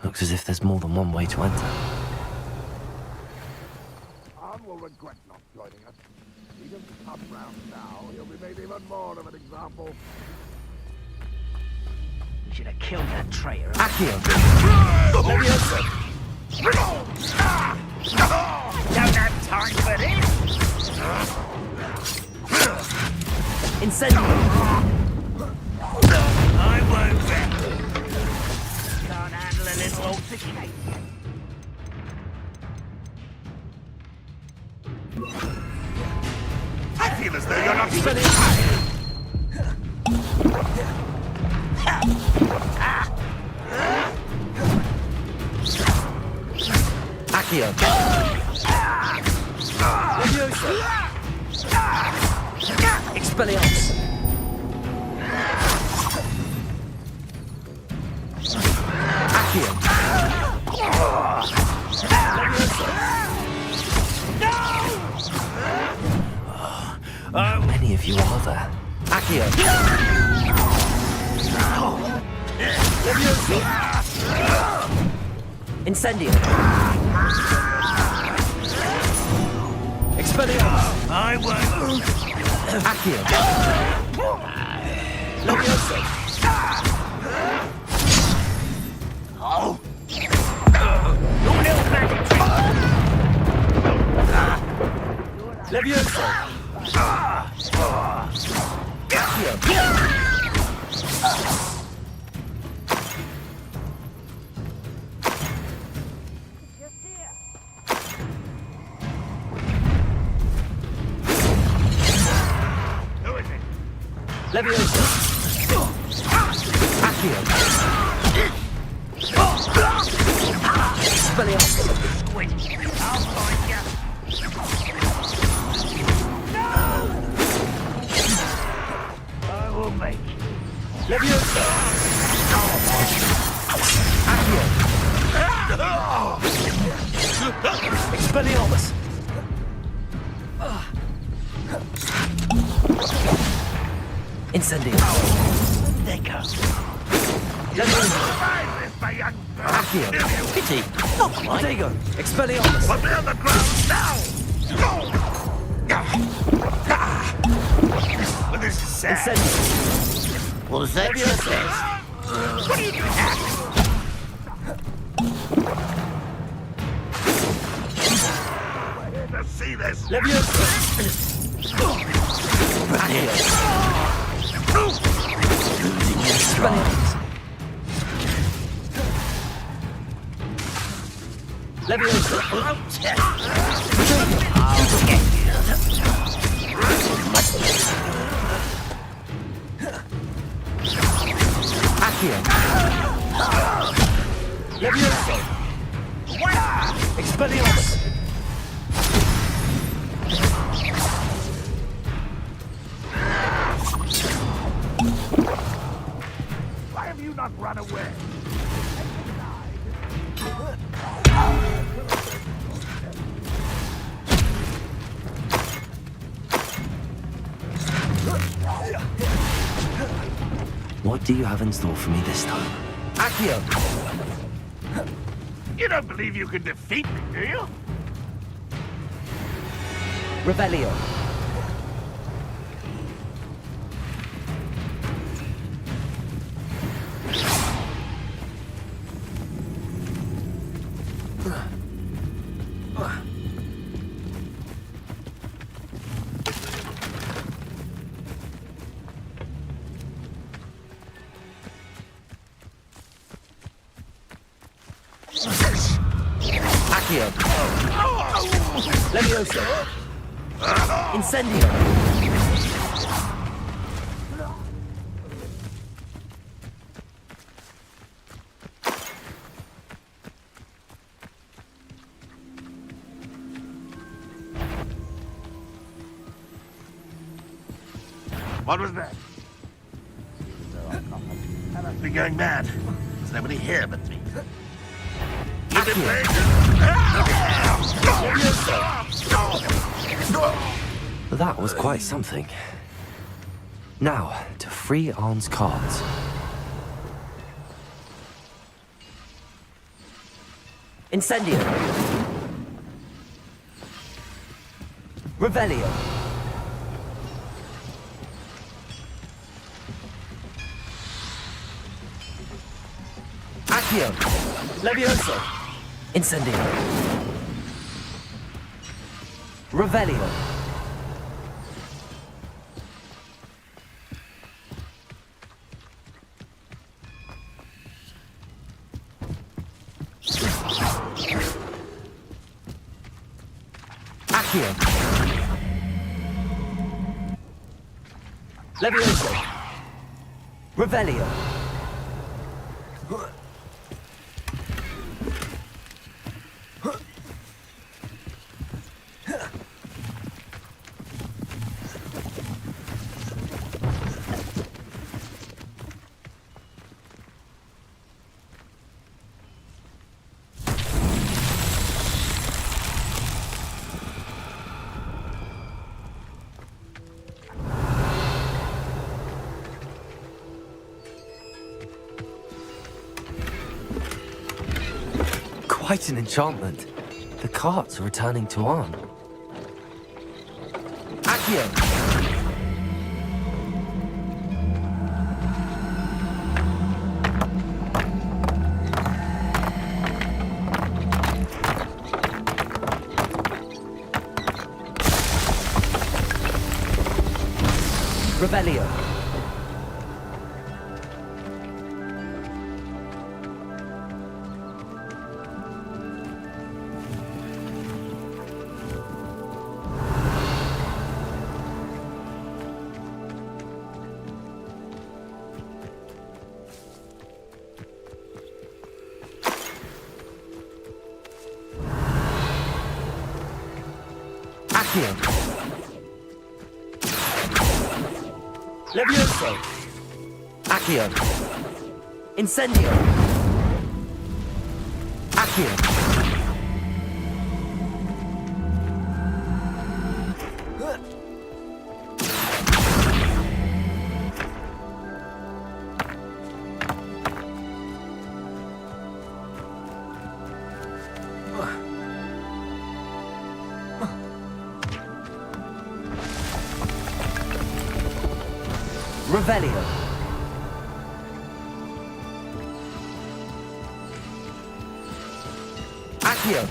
Speaker 4: Looks as if there's more than one way to enter.
Speaker 19: Arn will regret not joining us. He doesn't come round now. He'll be made even more of an example.
Speaker 13: Should have killed that traitor.
Speaker 4: Accio.
Speaker 13: Don't have time for this.
Speaker 4: Incendio.
Speaker 13: I won't bet. Can't handle a little altercation.
Speaker 19: I feel as though you're not even
Speaker 4: Accio. Expelliarmus. Accio. How many of you are there? Accio. Incendio. Expelliarmus.
Speaker 13: I won't.
Speaker 4: Accio. Levioso.
Speaker 13: Oh. Your little magic trick.
Speaker 4: Levioso. Accio. Levioso. Accio. Expelliarmus.
Speaker 13: Wait, I'll find you. I will make you.
Speaker 4: Levioso. Accio. Expelliarmus. Incendio.
Speaker 13: Decker.
Speaker 4: Accio.
Speaker 13: Pity. Not quite.
Speaker 4: Diego. Expelliarmus.
Speaker 19: Put me on the ground now! Well, this is sad.
Speaker 4: Incendio.
Speaker 13: Was that your best?
Speaker 19: What are you doing? We're here to see this.
Speaker 4: Levioso. Expelliarmus. Levioso. Accio. Levioso. Expelliarmus.
Speaker 19: you not run away?
Speaker 4: What do you have in store for me this time?
Speaker 18: Accio! You don't believe you can defeat me, do you?
Speaker 9: Revelio.
Speaker 18: Accio!
Speaker 9: Levioso. Incendio.
Speaker 18: What was that? I must be going mad. There's nobody here but me.
Speaker 4: That was quite something. Now, to free Arn's cards.
Speaker 9: Incendio. Revelio. Accio. Levioso. Incendio. Revelio. Accio. Levioso. Revelio.
Speaker 4: Quite an enchantment. The carts are returning to Arn.
Speaker 9: Accio. Revelio. Accio. Levioso. Accio. Incendio. Accio. Revelio. Accio.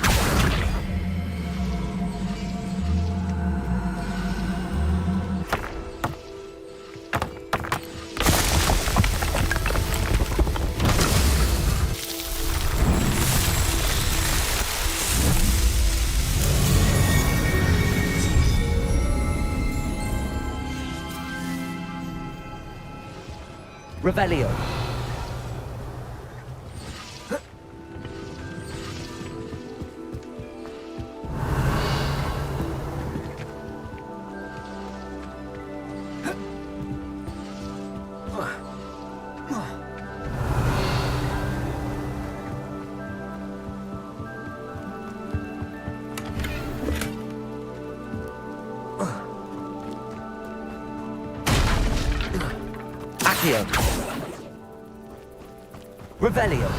Speaker 9: Revelio.
Speaker 4: Accio. Revelio.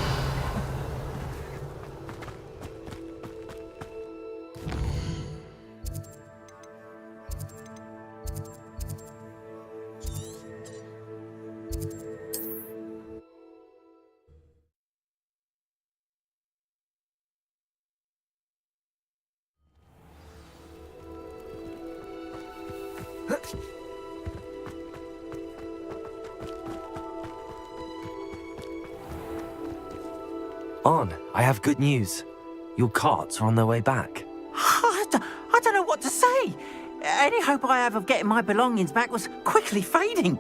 Speaker 4: On, I have good news. Your carts are on their way back.
Speaker 13: I don't know what to say. Any hope I have of getting my belongings back was quickly fading.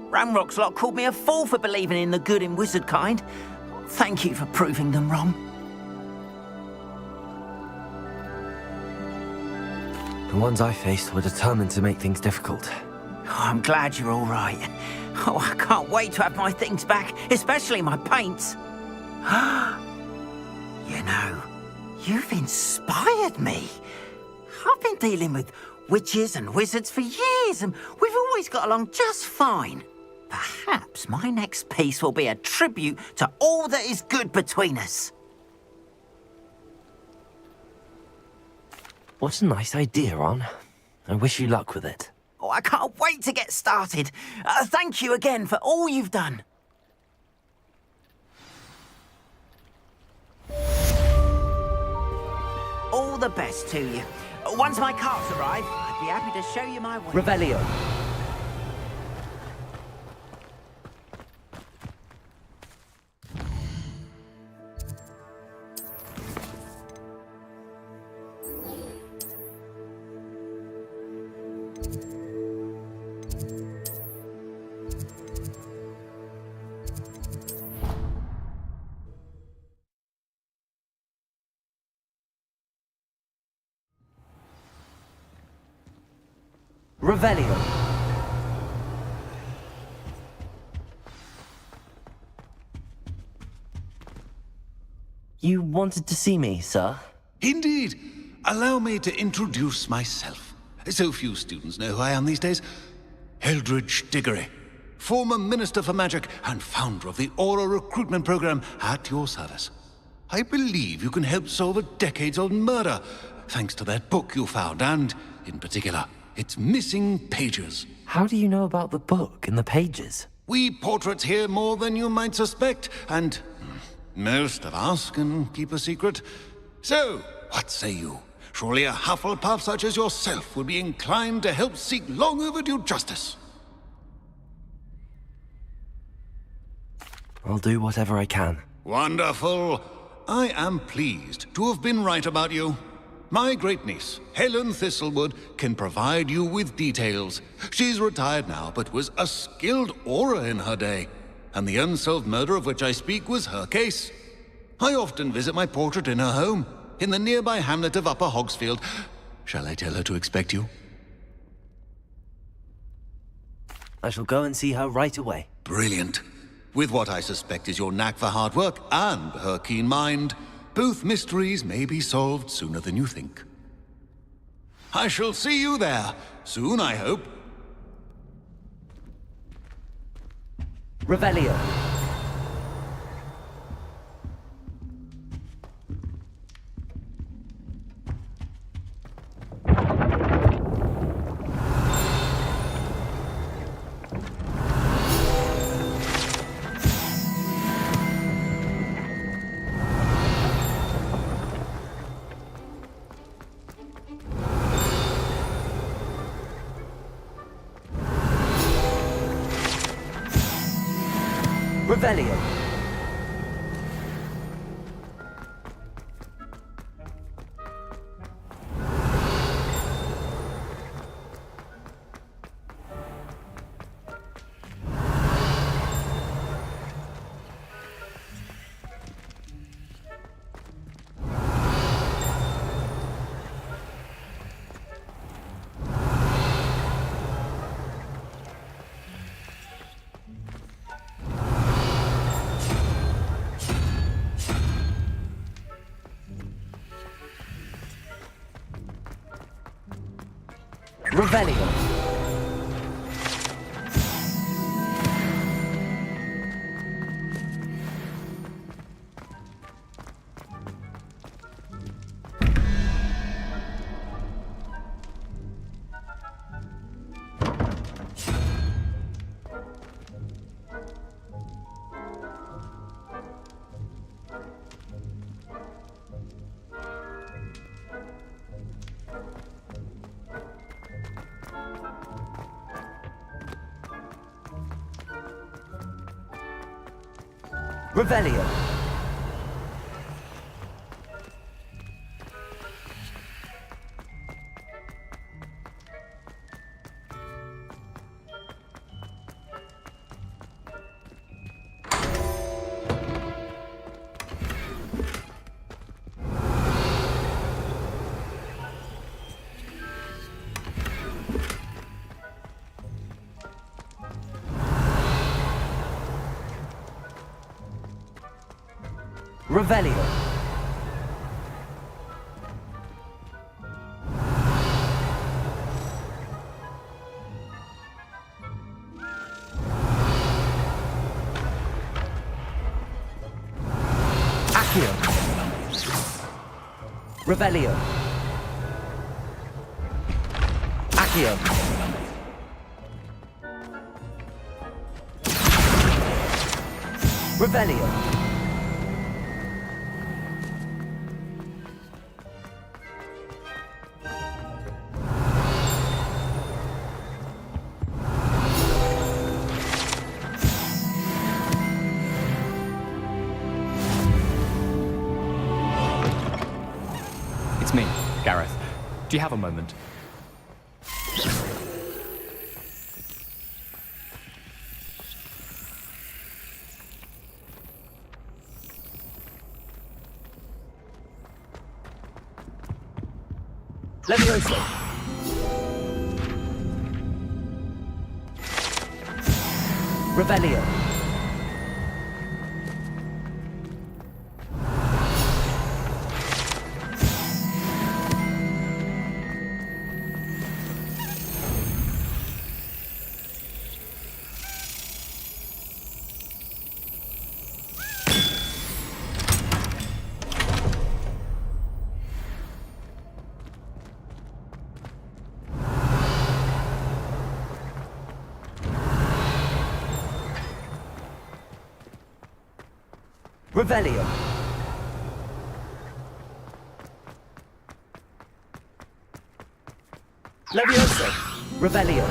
Speaker 13: Ramrock's lot called me a fool for believing in the good in wizard kind. Thank you for proving them wrong.
Speaker 4: The ones I faced were determined to make things difficult.
Speaker 13: Oh, I'm glad you're all right. Oh, I can't wait to have my things back, especially my paints. You know, you've inspired me. I've been dealing with witches and wizards for years, and we've always got along just fine. Perhaps my next piece will be a tribute to all that is good between us.
Speaker 4: What a nice idea, Ron. I wish you luck with it.
Speaker 13: Oh, I can't wait to get started. Thank you again for all you've done. All the best to you. Once my carts arrive, I'd be happy to show you my way.
Speaker 4: Revelio. Revelio. You wanted to see me, sir?
Speaker 11: Indeed. Allow me to introduce myself. So few students know who I am these days. Eldridge Diggory, former Minister for Magic and founder of the Aura recruitment program at your service. I believe you can help solve a decades-old murder, thanks to that book you found, and, in particular, its missing pages.
Speaker 4: How do you know about the book and the pages?
Speaker 11: We portraits hear more than you might suspect, and most of us can keep a secret. So, what say you? Surely a Hufflepuff such as yourself would be inclined to help seek long overdue justice.
Speaker 4: I'll do whatever I can.
Speaker 11: Wonderful. I am pleased to have been right about you. My great-niece, Helen Thistlewood, can provide you with details. She's retired now, but was a skilled aura in her day. And the unsolved murder of which I speak was her case. I often visit my portrait in her home, in the nearby hamlet of Upper Hogsfield. Shall I tell her to expect you?
Speaker 4: I shall go and see her right away.
Speaker 11: Brilliant. With what I suspect is your knack for hard work and her keen mind, both mysteries may be solved sooner than you think. I shall see you there, soon I hope.
Speaker 4: Revelio. Revelio. Revelio. Revelio. Revelio. Accio. Revelio. Accio. Revelio.
Speaker 12: It's me, Gareth. Do you have a moment?
Speaker 4: Levioso. Revelio. Revelio. Levioso. Revelio.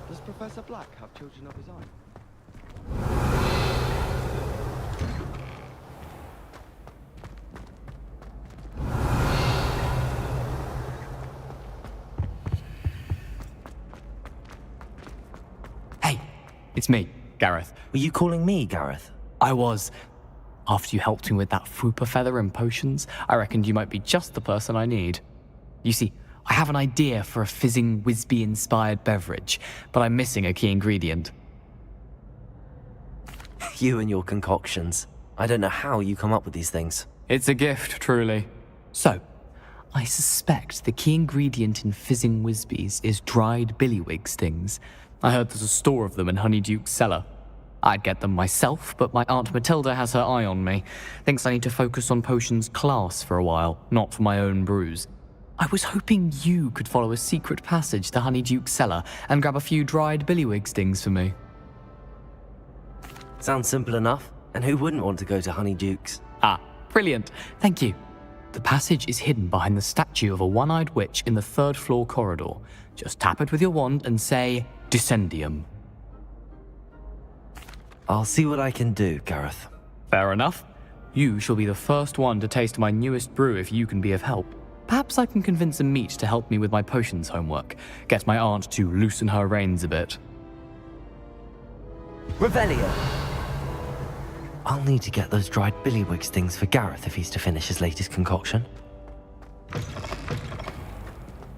Speaker 20: Does Professor Black have children of his own?
Speaker 12: It's me, Gareth.
Speaker 4: Were you calling me Gareth?
Speaker 12: I was. After you helped me with that Fupa feather and potions, I reckoned you might be just the person I need. You see, I have an idea for a fizzing Wisby-inspired beverage, but I'm missing a key ingredient.
Speaker 4: You and your concoctions. I don't know how you come up with these things.
Speaker 12: It's a gift, truly. So, I suspect the key ingredient in fizzing Wisbies is dried billywig stings. I heard there's a store of them in Honeyduke's cellar. I'd get them myself, but my Aunt Matilda has her eye on me. Thinks I need to focus on potions class for a while, not for my own brews. I was hoping you could follow a secret passage to Honeyduke's cellar and grab a few dried billywig stings for me.
Speaker 4: Sounds simple enough. And who wouldn't want to go to Honeyduke's?
Speaker 12: Ah, brilliant. Thank you. The passage is hidden behind the statue of a one-eyed witch in the third-floor corridor. Just tap it with your wand and say, Descendium.
Speaker 4: I'll see what I can do, Gareth.
Speaker 12: Fair enough. You shall be the first one to taste my newest brew if you can be of help. Perhaps I can convince a meat to help me with my potions homework. Get my aunt to loosen her reins a bit.
Speaker 4: Revelio. I'll need to get those dried billywig stings for Gareth if he's to finish his latest concoction.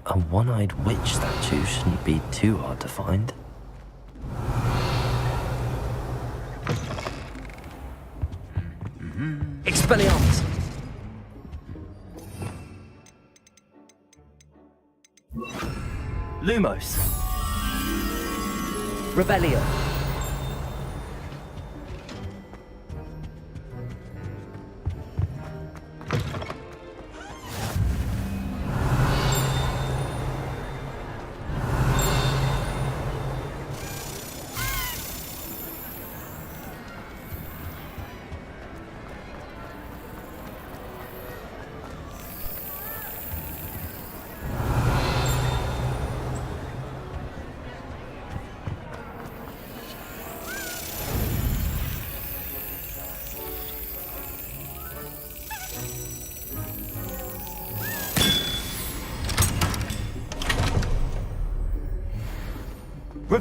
Speaker 4: A one-eyed witch statue shouldn't be too hard to find. Expelliarmus! Lumos! Revelio!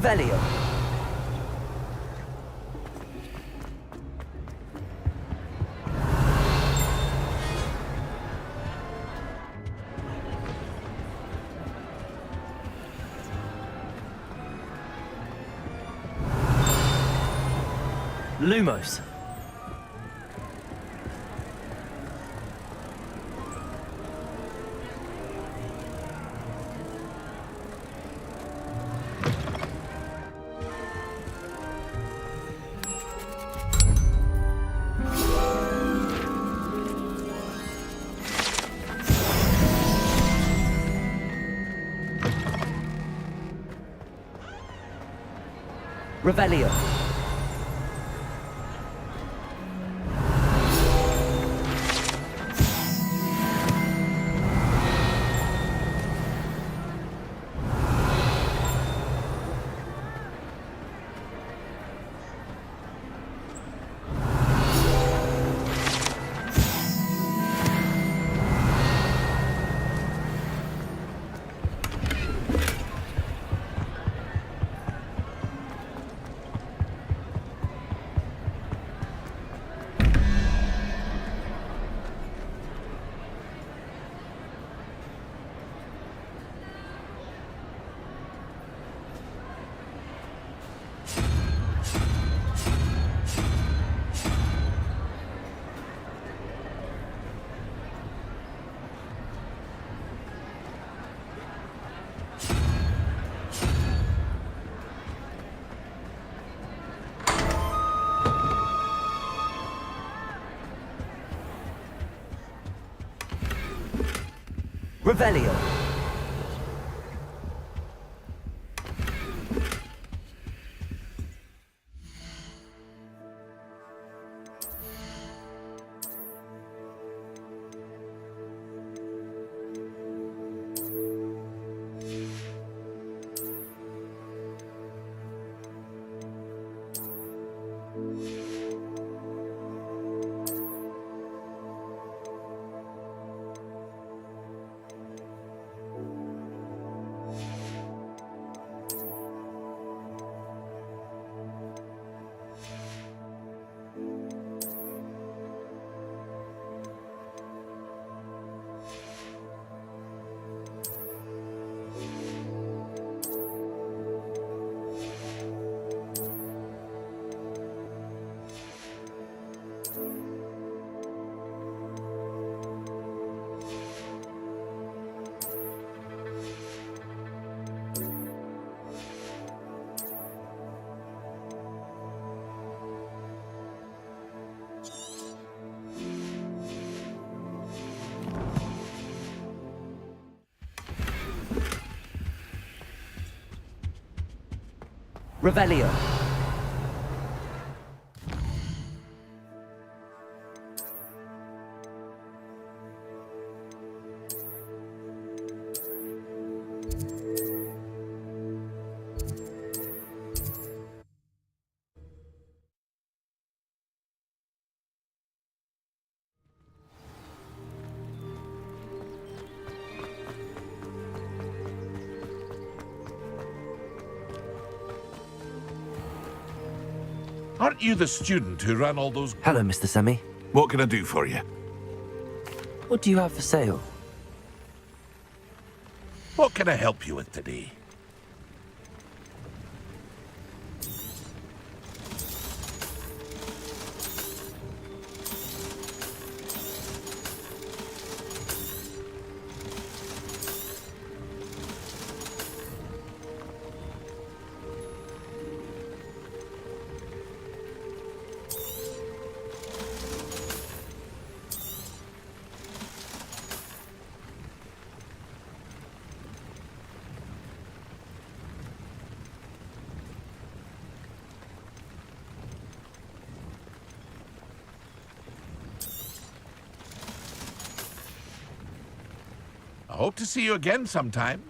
Speaker 4: Revelio. Lumos. Revelio. Revelio. Revelio.
Speaker 17: Aren't you the student who ran all those...
Speaker 4: Hello, Mr. Semi.
Speaker 17: What can I do for you?
Speaker 4: What do you have for sale?
Speaker 17: What can I help you with today? I hope to see you again sometime.